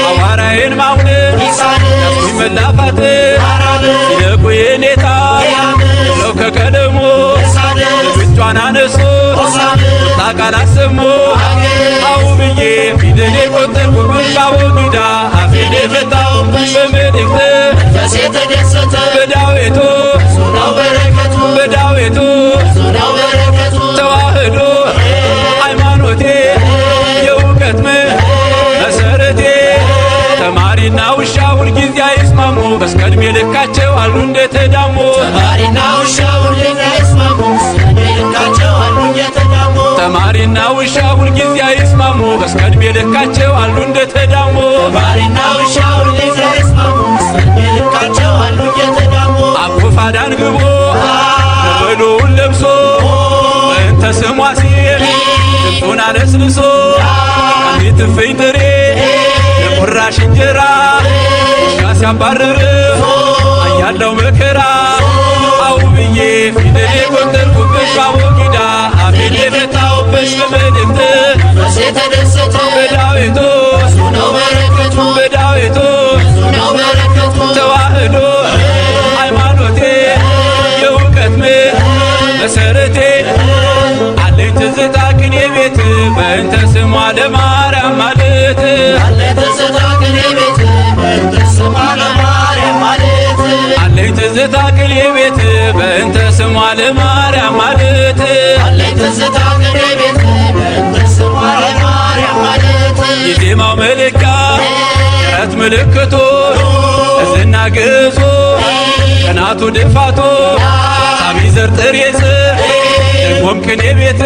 አዋራዬን ማውለን ያስኩኝ መላፋት ይለቁ የኔታ ለው ከቀለሙ ልጆቿን አነሱ ቁጣ ቃል አሰሙ አው ብዬ ፊደል የቆጠርኩብሽ በአቦጊዳ አፌን የፈታሁብሽ በመልእክት በዳዊቱ በዳዊቱ ተዋህዶ ሃይማኖቴ የእውቀት ምንጭ መሰረቴ ተማሪና ውሻ ሁልጊዜ አይስማሙ በስከዕድሜ ልካቸው አሉ እንደተዳሙ ተማሪና ውሻ ሁልጊዜ አይስማሙ በስከዕድሜ ልካቸው አሉ እንደተዳሙ አኮፋዳን ግቦ ነበሉውን ለብሶ በእንተ ስሟ ሲል ድምፁን አለስልሶ አንዲት እፍኝ ጥሬ ለቁራሽ እንጀራ ውሻ ሲያባርር አያለው መከራ አው ብዬ ፊደል የቆጠርኩብሽ በአቦጊዳ አፌን የፈታሁብሽ በመልእክት በዳዊቱ በዳዊቱ ተዋህዶ ሃይማኖቴ የእውቀት ምንጭ መሰረቴ አለኝ ትዝታ ቅኔ ቤት በእንተ ስሟ ለማርያም ማለት አለኝ ትዝታ ቅኔ ቤት በእንተ ስሟ ለማርያም ማለት አለኝ ትዝታ ቅኔ ቤት በእንተ ስሟ ለማርያም ማለት አለኝ ትዝታ ቅኔ ቤት በእንተ ስሟ ለማርያም ማለት የዜማው መለኪያ ጥረት ምልክቱ እዝና ግዕዙ ቀናቱ ድፋቱ ሳቢ ዘር ጥሬ ጽ ደግሞም ቅኔ ቤት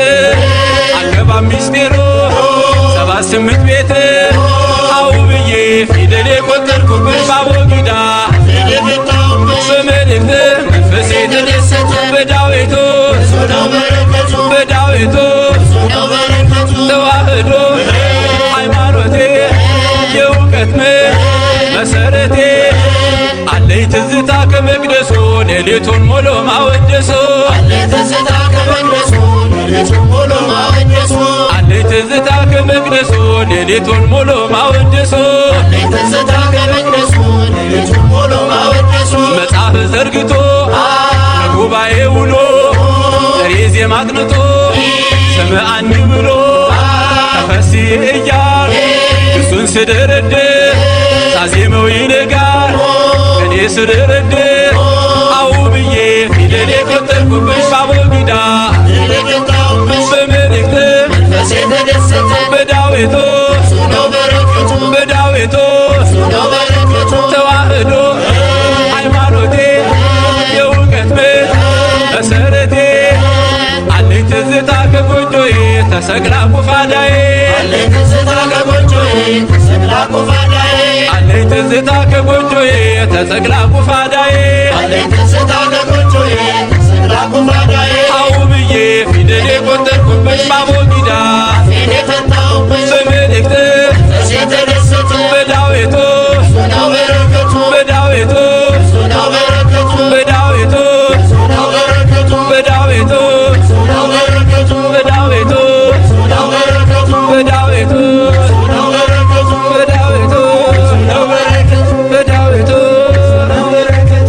አገባብ ምስጢሩ 78 ቤት አው ብዬ ፊደል የቆጠርኩብሽ ባቦጊዳ በመልእክት መንፈስ የተደሰተ በዳዊቱ በዳዊቱ ተዋህዶ ሃይማኖቴ የእውቀት መሰረቴ አለኝ ትዝታ ከመቅደሱ ሌሊቱን ሙሉ ማወደሱ አለኝ ትዝታ ከመቅደሱ ሌሊቱን ሙሉ ማወደሱ አለኝ ትዝታ ከመቅደሱ ሌሊቱን ሙሉ ማወደሱ አለኝ ትዝታ ከመቅደሱ ሌሊቱን ሙሉ ማወደሱ መጽሐፍ ዘርግቶ ለጉባኤ ውሎ ጥሬ ዜማ አጥንቶ ሰምዐኒ ብሎ ተፈሲ እያል እሱን ስደረድር ሳዜመው ይነጋል እኔ ስደረድር አው ብዬ ፊደል የቆጠርኩብሽ ባቦጊዳ በመልእክት መንፈስ የተደሰተ በዳዊቱ በዳዊቱ ተዋህዶ ሃይማኖቴ የእውቀት መሰረቴ አለኝ ትዝታ ከጎጆዬ ተሰቅላ ቁፋዳዬ አለኝ ትዝታ ከጎጆዬ ተሰቅላ ቁፋዳዬ አለኝ ትዝታ ከጎጆዬ ተሰቅላ ቁፋዳዬ አለኝ ትዝታ ከጎጆዬ ተሰቅላ ቁፋዳዬ አው ብዬ ፊደል የቆጠርኩብሽ ባቦጊዳ ፊኔ ፈታሁብሽ በመልእክት መንፈስ የተደሰተ በዳዊቱ ነው በረከቱ በዳዊቱ ነው በረከቱ በዳዊቱ ነው በረከቱ በዳዊቱ ነው በረከቱ በዳዊቱ ነው በረከቱ በዳዊቱ ነው በረከቱ በዳዊቱ ነው በረከቱ በዳዊቱ ነው በረከቱ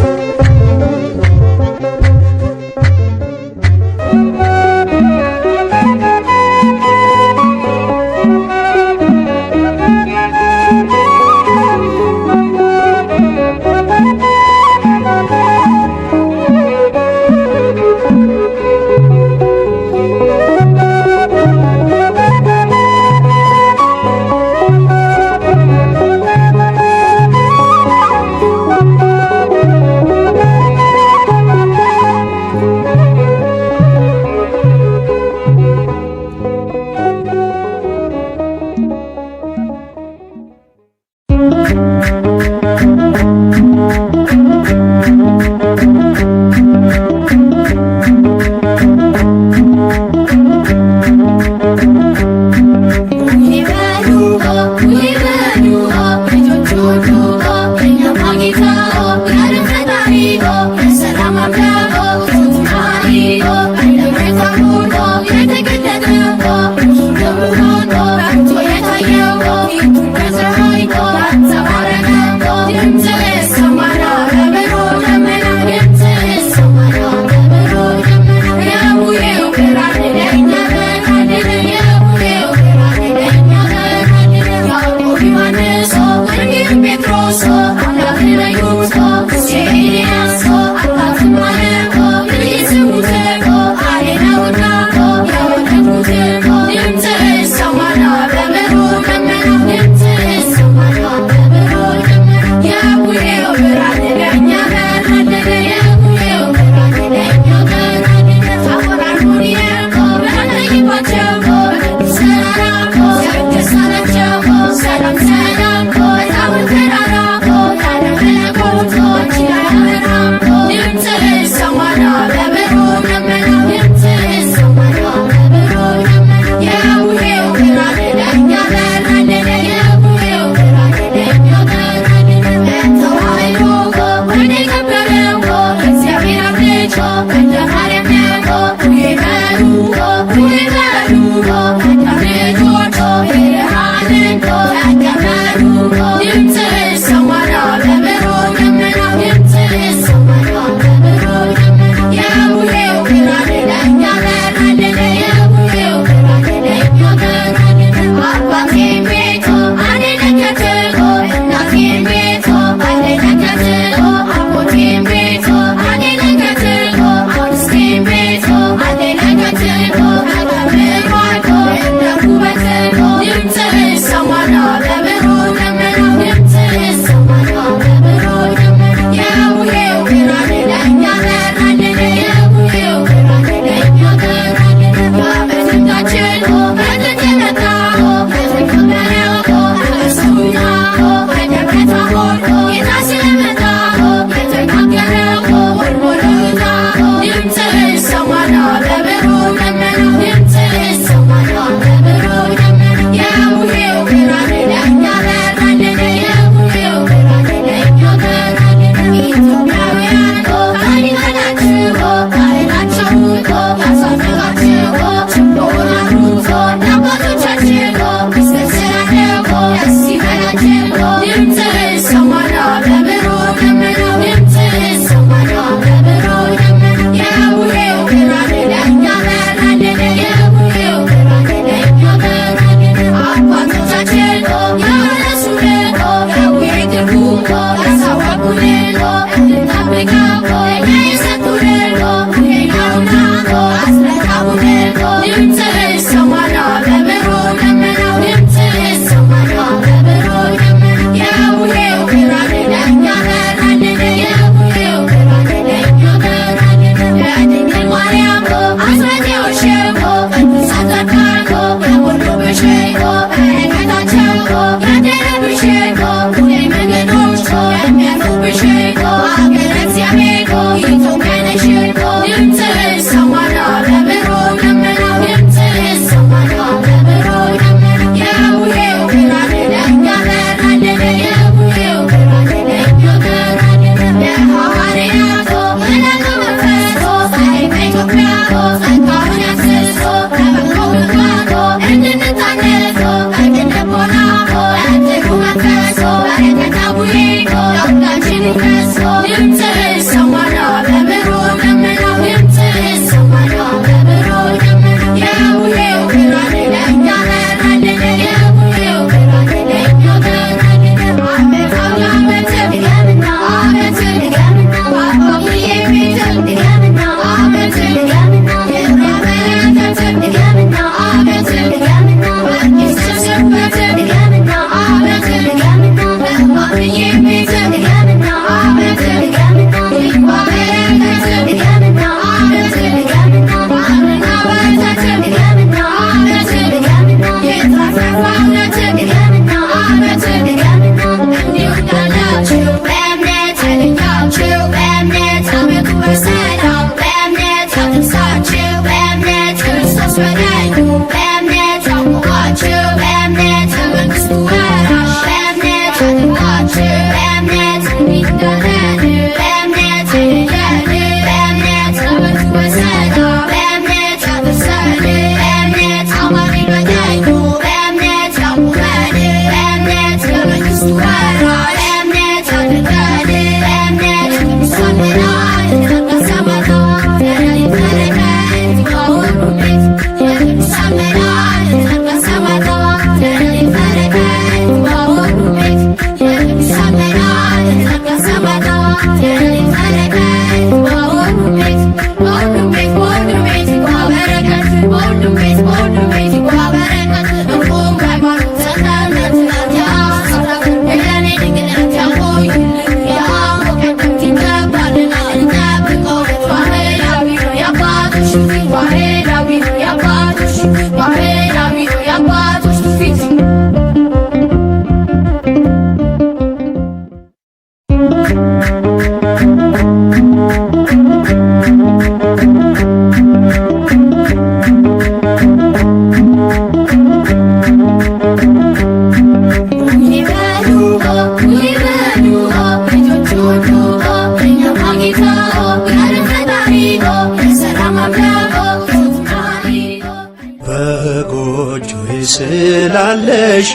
በጎጆዬ ስላለሽ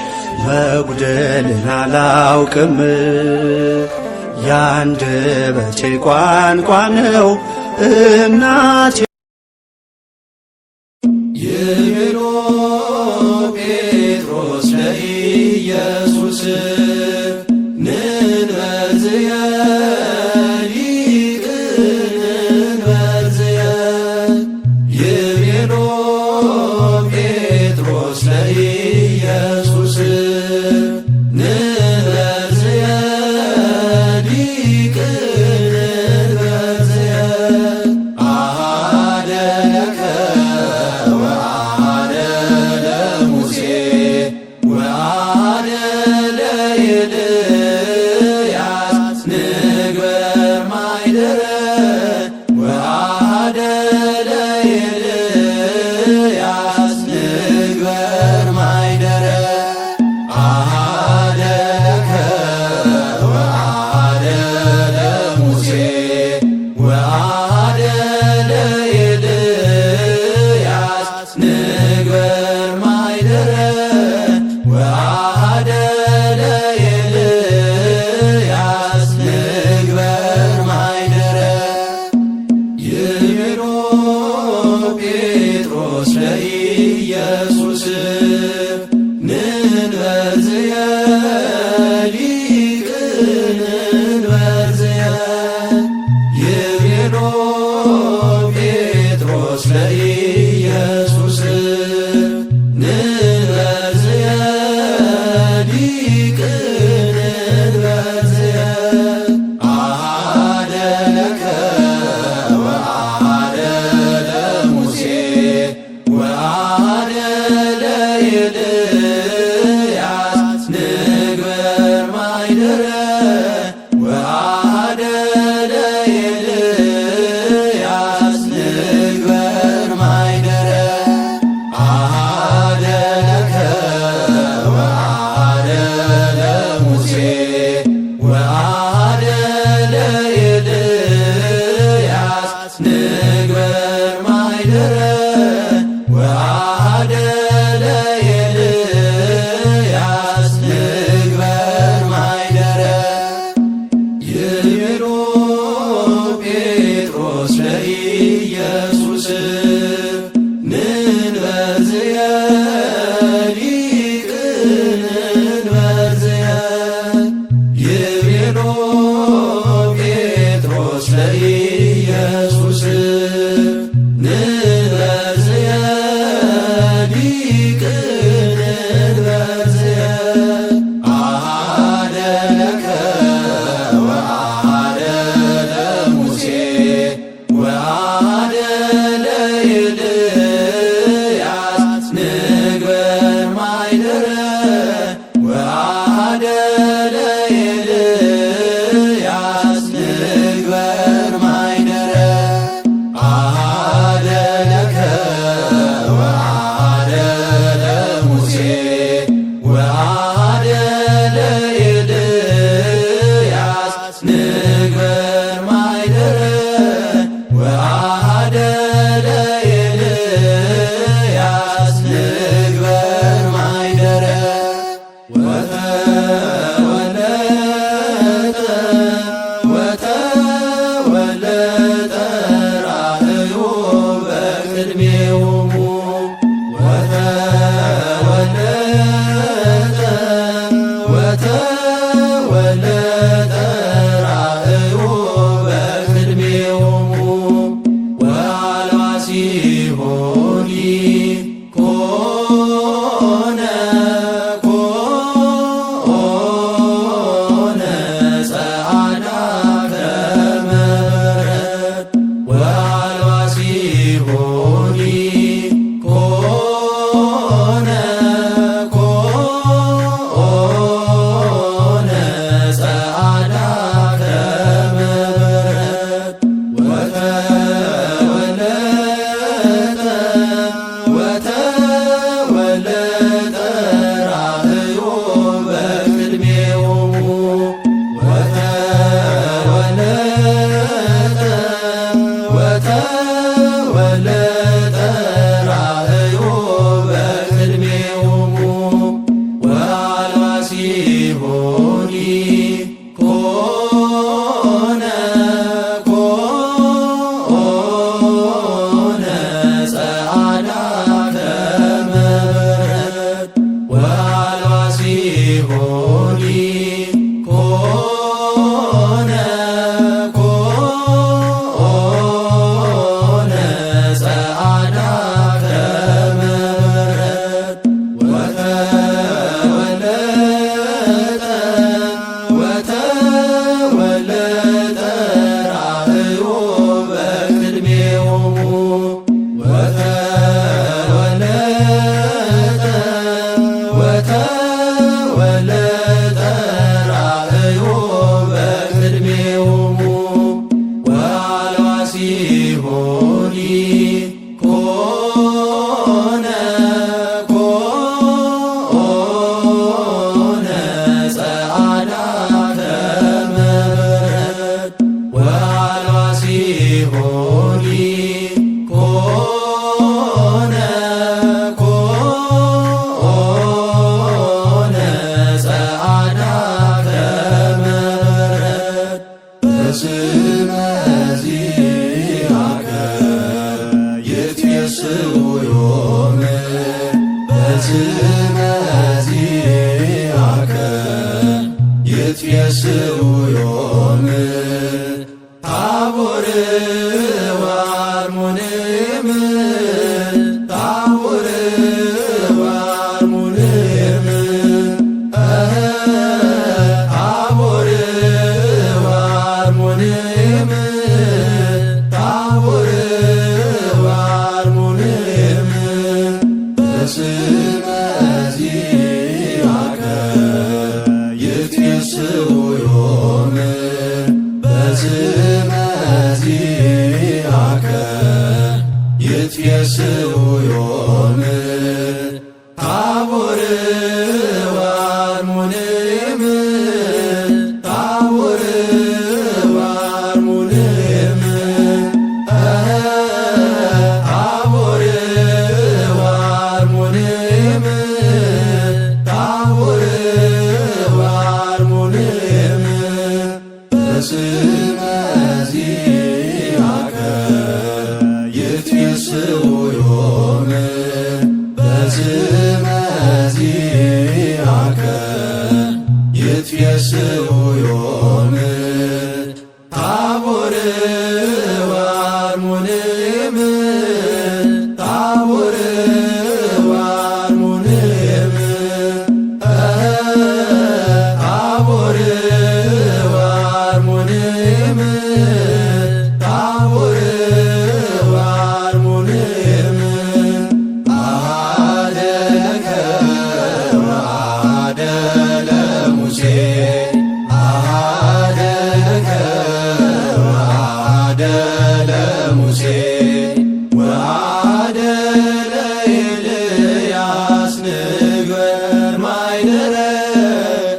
መጉደልን አላውቅም። ያንደበቴ ቋንቋ ነው እናቴ። ይቤሎ ጴጥሮስ ለኢየሱስ ንንበርዝየ ሊቅ ንንበርዝየ ይቤሎ ጴጥሮስ ለኢየሱስ ንንበርዝየ ሊቅ ንንበርዝየ አሃደከ ወአሃደ ለሙሴ ወአሃደ ለኤልያስ ንግበር ማይደረ ወአሃደ ለኤልያስ ንግበር ማይደረ አሃደከ ወአሃደ ለሙሴ ወአሃደ ለኤልያስ ንግበር ማይደረ ወአሃደ ለኤልያስ ንግበር ማይደረ ይቤሎ ጴጥሮስ ለኢየሱስ ንንበርዝየ ሊቅ ንንበርዝየ ይቤሎ ጴጥሮስ ለኢየሱስ ንንበርዝየ ሊቅ ንንበርዝየ አሃደከ ወአሃደ ለሙሴ ወአሃደ ለኤልያስ ንግበር ማይደረ ወአሃደ ለኤልያስ ንግበር ማይደረ አሃደከ ወአሃደ ለሙሴ ወአሃደ ለኤልያስ ንግበር ማይደረ ወአሃደ ለኤልያስ ንግበር ማይደረ ይቤሎ ጴጥሮስ ለኢየሱስ ንንበርዝየ ሊቅ ንንበርዝየ ይቤሎ ጴጥሮስ ለኢየሱስ ንንበርዝየ ሊቅ ንንበርዝየ አሃደከ ወአሃደ ለሙሴ ወአሃደ ለኤልያስ ንግበር ማይደረ ወአሃደ ለኤልያስ ንግበር ማይደረ አሃደ ኮነ ጸዓዳ ከመ በረድ ወአልባሲሆኒ ኮነ ጸዓዳ ከመ በረድ በስመ ዚአከ ይትፌስሑ ዮም በስመ ዚአከ ይትፌስሑ ዮም ታቦር ወአርሞንዔም ታቦር ወአርሞንዔም ታቦር ወአርሞንዔም ታቦር ወአርሞንዔም በስመ ዚአከ ይትፌስሑ ዮም በስመ ዚአከ ይትፌስሑ ዮም ታቦር ወአርሞንዔም ታቦር ወአርሞንዔም ታቦር ወአርሞንዔም ታቦር ወአርሞንዔም በስመ ዚአከ ይትፌስሑ ዮም በስመ ዚአከ ይትፌስሑ ዮም ታቦር ወአርሞንዔም ታቦር ወአርሞንዔም ታቦር ወአርሞንዔም ታቦር ወአርሞንዔም አሐደከ ወአሐደ ለሙሴ አሐደከ ወአሐደ ለሙሴ ወአሐደ ለኤልያስ ንግበር ማይደረ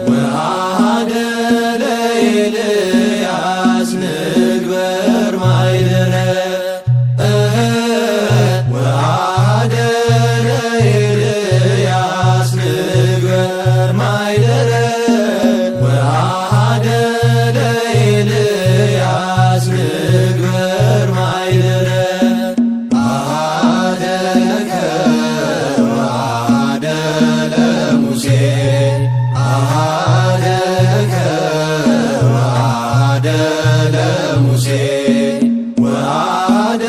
ወአሐደ ለኤልያስ ንግበር ማይደረ ወአሐደ ለኤልያስ ንግበር ማይደረ ወአሐደ ለኤልያስ ንግበር ማይደረ አሐደከ ወአሐደ ለሙሴ አሐደከ ወአሐደ ለሙሴ ወአሐደ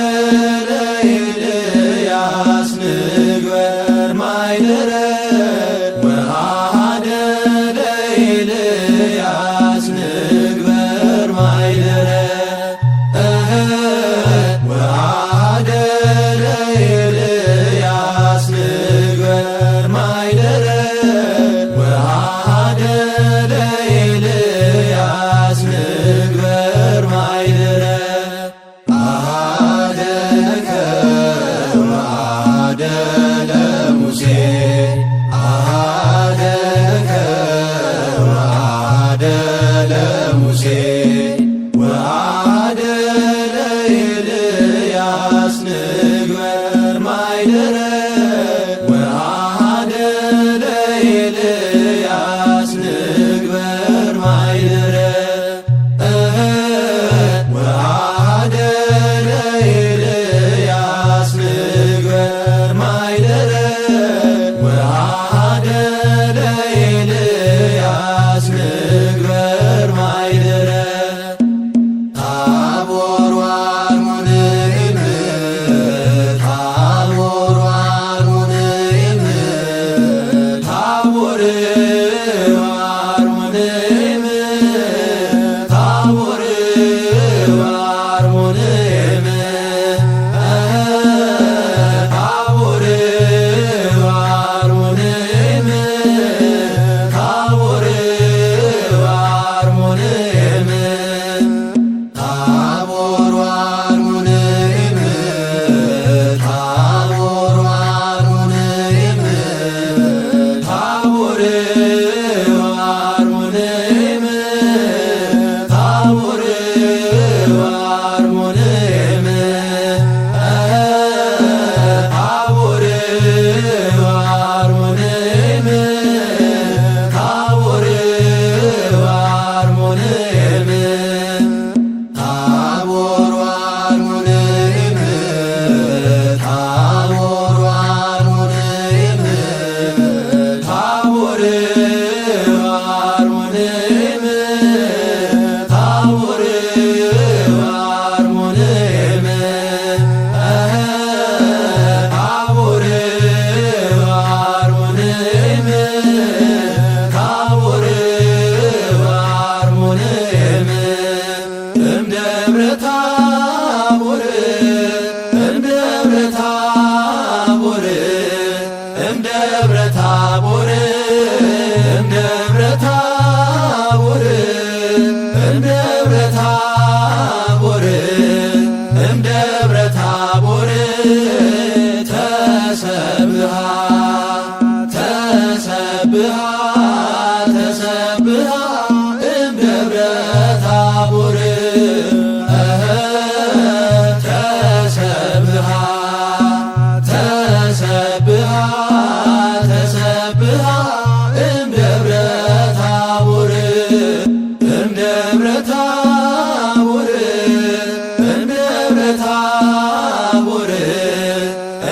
ለኤልያስ ንግበር ማይደረ ወአሐደ ለኤልያስ ንግበር ማይደረ ወአሐደ ለኤልያስ ንግበር ማይደረ ወአሐደ ለኤልያስ ንግበር ማይደረ አሐደከ ወአሐደ ለሙሴ አሐደከ ወአሐደ ለሙሴ ወአሐደ ለኤልያስ ንግበር ማይደረ ወአሐደ ለኤልያስ ንግበር ማይደረ ወአሐደ ለኤልያስ ንግበር ማይደረ ወአሐደ ለኤልያስ ንግበር ማይደረ ታቦር ወአርሞንዔም ታቦር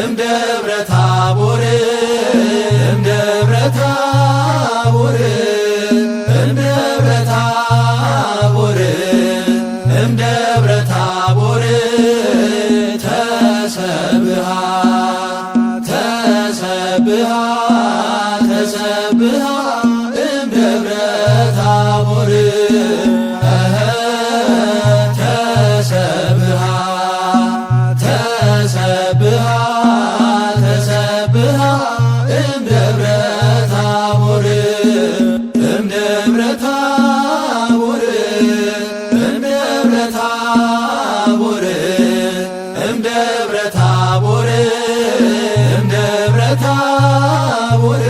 እምደብረ ታቦር እምደብረ ታቦር እምደብረ ታቦር እምደብረ ታቦር ተሰብሃ ተሰብሃ ተሰብሃ እምደብረ ታቦር ተሰብሃ ተሰብሃ ተሰብሃ እምደብረ ታቦር እምደብረ ታቦር እምደብረ ታቦር እምደብረ ታቦር እምደብረ ታቦር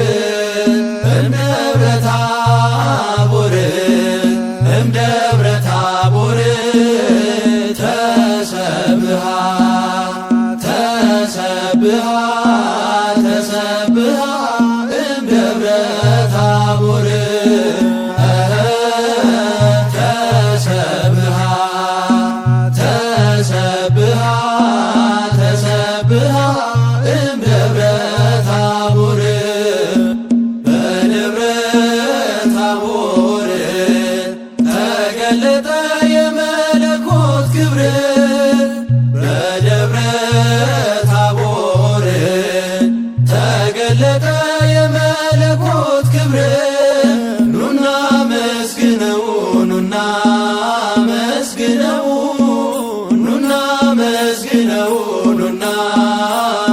እምደብረ ታቦር እምደብረ ታቦር ተሰብሃ ተሰብሃ ተሰብሃ እምደብረ ታቦር ተሰብሃ ተሰብሃ ተሰብሃ እምደብረ ታቦር በደብረ ታቦር ተገለጠ የመለኮት ክብር በደብረ ታቦር ተገለጠ የመለኮት ክብር ኑና መስግነው ኑና መስግነው ኑና መስግነው ኑና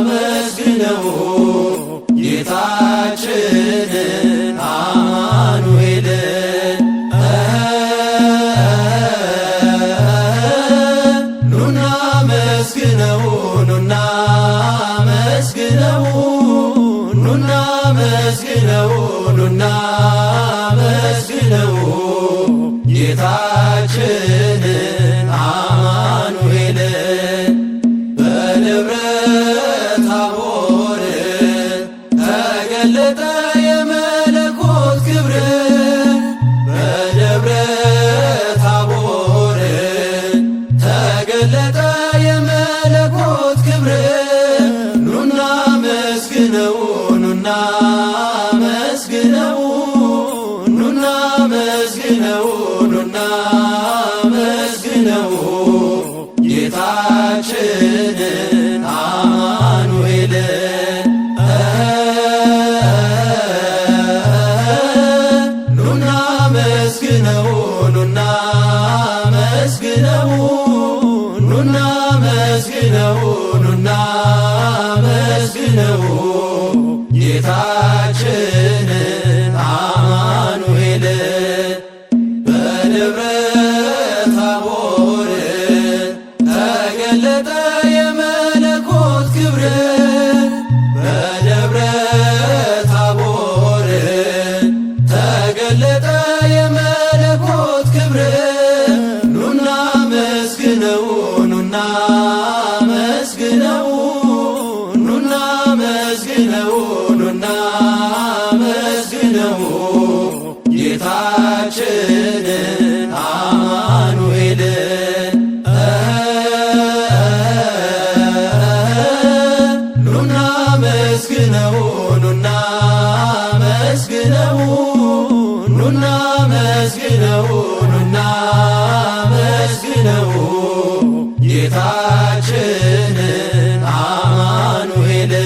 መስግነው ጌታችንን አማኑኤልን ኑና መስግነው ኑና መስግነው ኑና መስግነው ኑና መስግነው ጌታችንን አማኑኤልን በደብረ ታቦር ተገለጠ የመለኮት ክብር በደብረ ታቦር ተገለጠ የመለኮት ክብር ኑና መስግነው ኑና መስግነው ኑና መስግነው ኑና መስግነው ጌታችንን አማኑኤልን ኑና መስግነው ኑና መስግነው ኑና መስግነው ኑና መስግነው ጌታችንን አማኑኤልን በደብረ ታቦር ተገለጠ የመለኮት ክብር በደብረ ታቦር ተገለጠ የመለኮት ክብር ኑና መስግነው ኑና መስግነው ኑና መስግነው ኑና መስግነው ጌታችንን አማኑኤልን ኑና መስግነው ኑና መስግነው ኑና መስግነው ኑና መስግነው ጌታችንን አማኑኤልን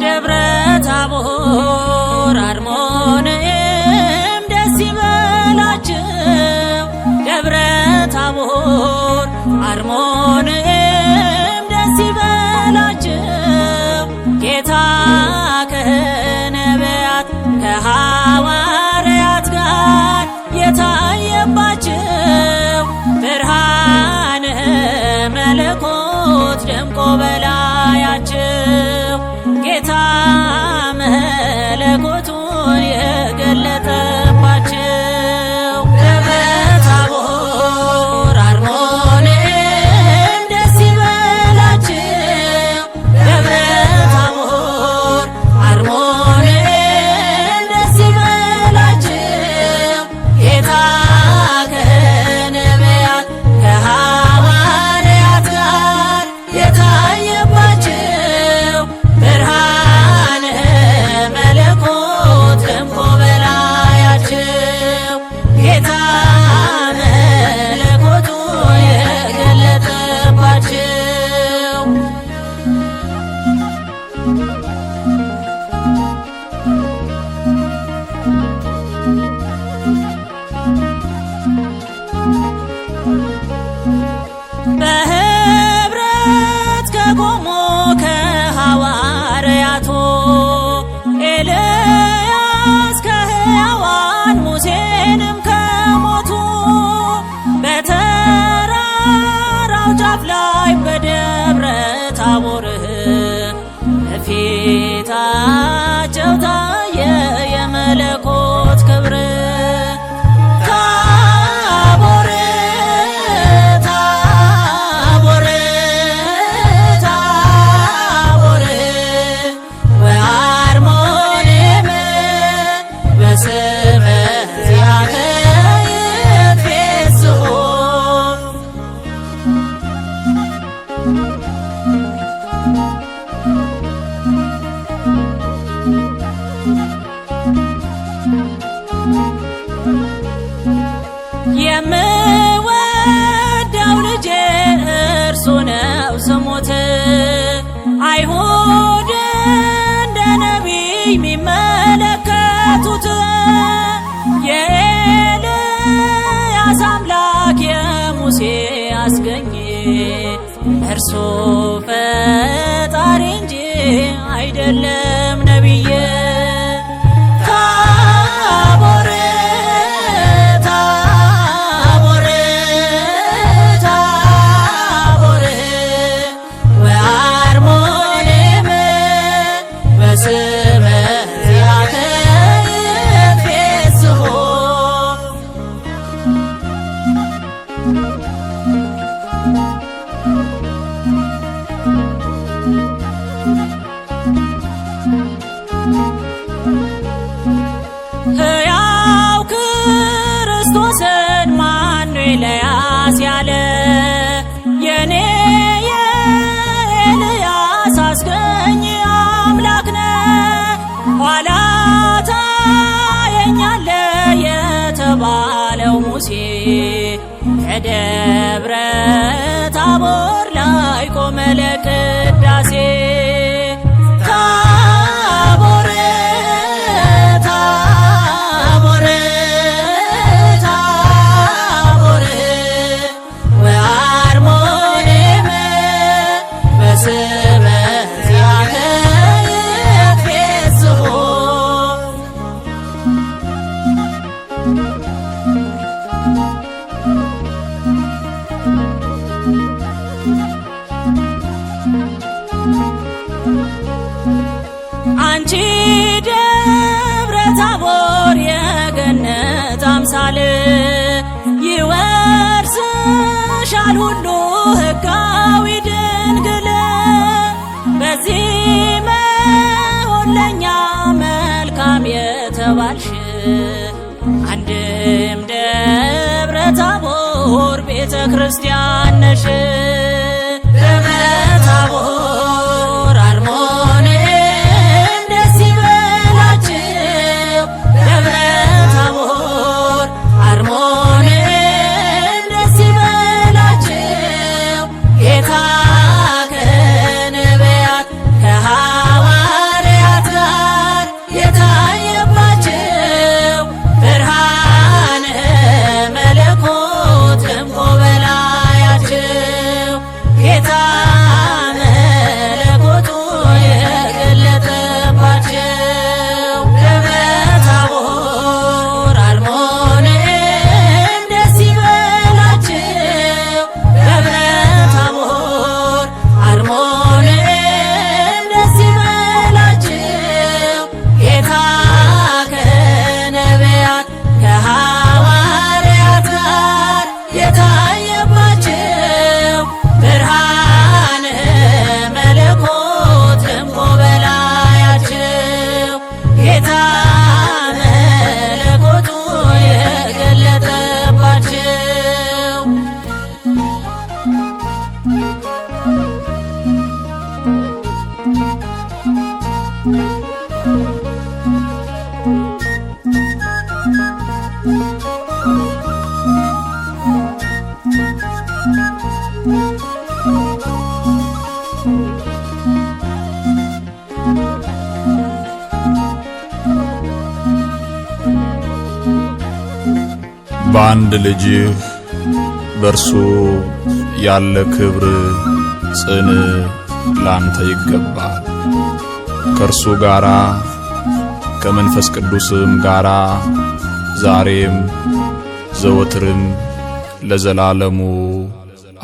ደብረ ታቦር አርሞንኤም ደስ ይበላችሁ ደብረ ታቦር አርሞንኤም ደስ ይበላችሁ ጌታ ከነቢያት ከሐዋርያት ጋር የታየባችሁ ብርሃነ መለኮት ደምቆ በላያችሁ ጌታ መለኮቱን የገለጠባችሁ ደብረ ታቦር አርሞንኤም ደስ ይበላችሁ ደብረ ታቦር አርሞንኤም ደስ ይበላችሁ ጌታ ከነቢያት ከሐዋርያት ጋር የታየባችሁ ብርሃነ መለኮት ደምቆ በላያችሁ ጌታ መለኮቱን የገለጠባችሁ በህብረት ከቆሙ ከሐዋርያቱ ኤልያስ ከሕያዋን ሙሴንም ከሞቱ በተራራው ጫፍ ላይ በደብረ ታቦር በፊታቸው ታየ የመለኮት ክብር ታቦር ታቦር ታቦር ወአርሞንኤም በስመ ዚአከ ይትፌስሑ የምወደው ልጄ እርሱ ነው ስሙት አይሁድ እንደ ነቢይ የሚመለከቱት የኤልያስ አምላክ የሙሴ አስገኝ እርሱ ፈጣሪ እንጂ አይደለም ነቢይ ታቦር ታቦር ታቦር ወአርሞንኤም በስመ ዚአከ ይትፌስሑ ሕያው ክርስቶስን ማነው ኤልያስ ያለ የኔ የኤልያስ አስገኝ አምላክ ነህ ኋላ ታየኛለህ ሙሴ ከደብረ ታቦር ላይ ቆመ ለቅዳሴ ታቦር ታቦር ታቦር ወአርሞኔም በስመ ዚአከ ይትፌስሑ አንቺ ደብረ ታቦር የገነት አምሳል ይወርስሻል ሁሉ ሕጋዊ ድንግል በዚህ መሆን ለኛ መልካም የተባልሽ አንድም ደብረ ታቦር ቤተ ክርስቲያን ነሽ ደብረ ታቦር አርሞንኤም ደስ ይበላችሁ ደብረ ታቦር አርሞንኤም ደስ ይበላችሁ ጌታ ከነቢያት ከሐዋርያት ጋር የታየባችሁ ብርሃነ መለኮት ደምቆ በላያችሁ ጌታ መለኮቱ የገለጠባችሁ ደብረ ታቦር አርሞንኤም ደስ ይበላችሁ ደብረ ታቦር አርሞንኤም ደስ ይበላችሁ ጌታ ከነቢያት ከሐዋርያት ጋር የታየባችሁ ብርሃነ መለኮት ደምቆ በላያችሁ ጌታ መለኮቱ የገለጠባችሁ በአንድ ልጅህ በእርሱ ያለ ክብር ጽን ላንተ ይገባል። ከእርሱ ጋራ ከመንፈስ ቅዱስም ጋራ ዛሬም ዘወትርም ለዘላለሙ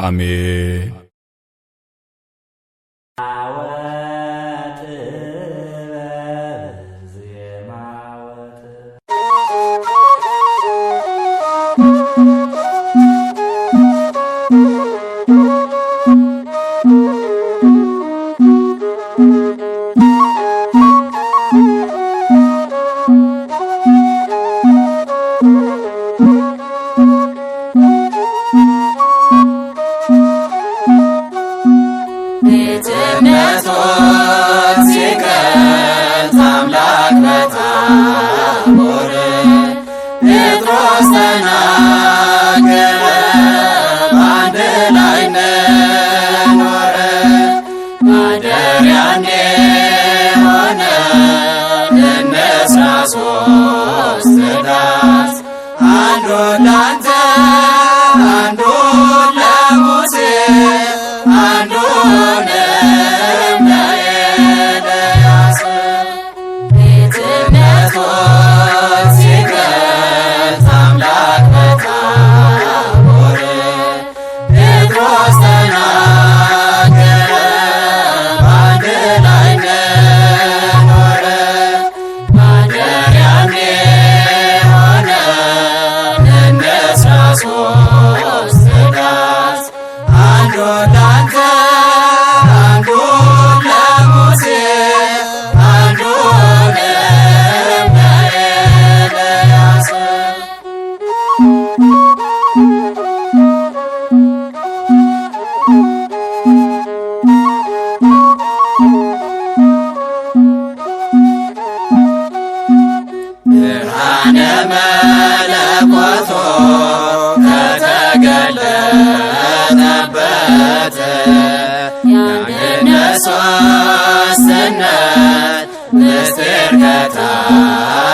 አሜን። ሆነ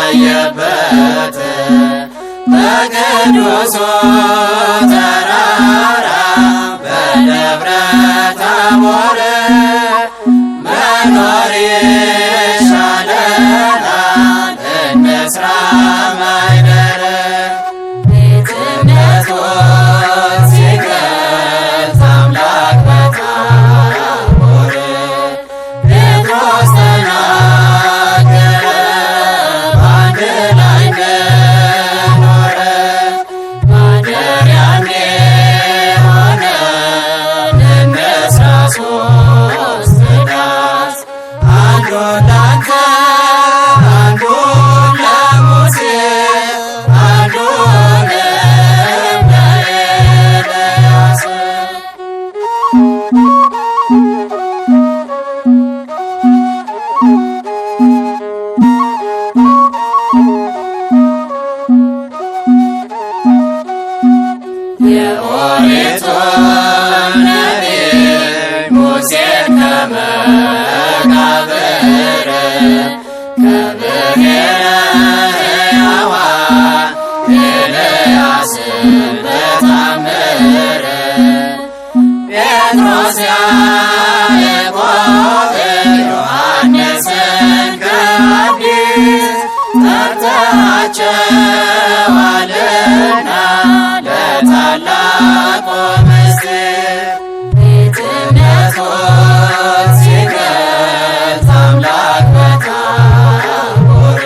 ታየበት በቅዱሱ ተራራ በደብረ ታቦር መኖር ይሻለናል እንስራ ማኅደረ ጌትነቱን ሲገልጽ አምላክ በታቦር ጴጥሮስ ተናገረ በአንድ ላይ እንደኖረ ማደሪያ እንዲሆነን እንስራ ሦስት ዳስ አንዱን ላንተ አንዱን ለሙሴ አንዱን ለኤልያስ የኦሪቱን ነቢይ ሙሴን ከመቃብር ከብሔረ ሕያዋን ኤልያስን በታምር ጴጥሮስ ያዕቆብ ዮሐንስን ከአዲስ ጠርተሃቸዋልና ለታላቁ ምስጢር ጌትነቱን ሲገልጽ አምላክ በታቦር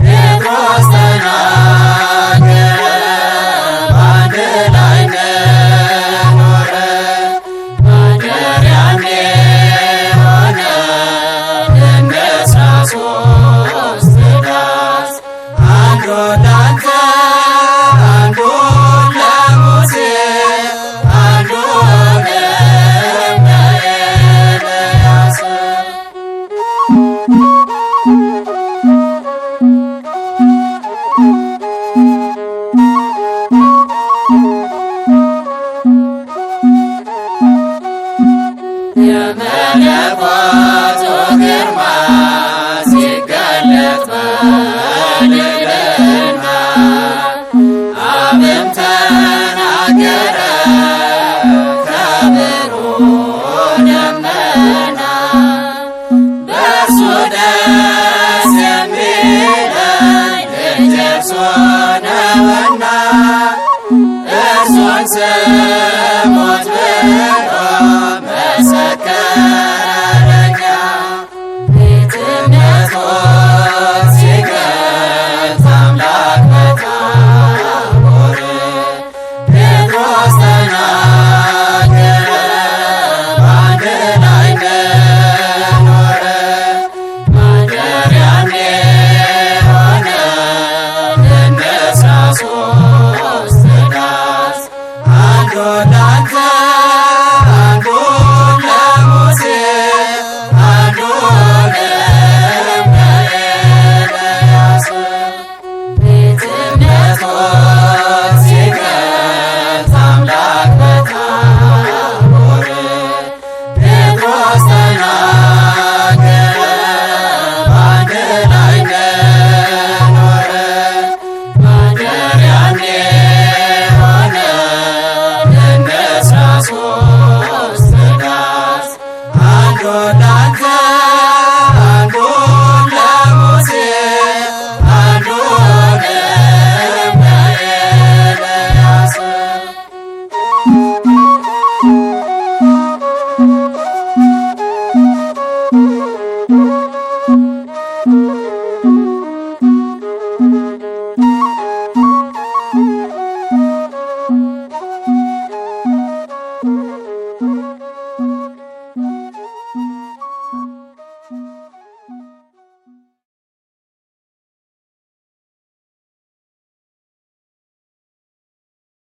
ጴጥሮስ ተናገረ በአንድ ላይ እንደኖረ ማደሪያ እንዲሆነን እንስራ ሦስት ዳስ አንዱን ላንተ አንዱን ለሙሴ አንዱን ለኤልያስ የመለኮቱ ግርማ ሲገለጥ በልዕልና አብም ተናገረ ከብሩህ ደመና በእርሱ ደስ የሚለኝ ልጅ እርሱ ነውና እርሱን ስሙት ብሎ መሰከረ ለእኛ ጌትነቱን ሲገልጽ አምላክ በታቦር ጴጥሮስ ተናገረ በአንድ ላይ እንደኖረ ማደሪያ እንዲሆነን እንስራ ሦስት ዳስ አንዱን ላንተ አንዱን ለሙሴ አንዱን ለኤልያስ ጌትነቱን ሲገልጽ አምላክ በታቦር ጴጥሮስ ተናገረ በአንድ ላይ እንደኖረ ማደሪያ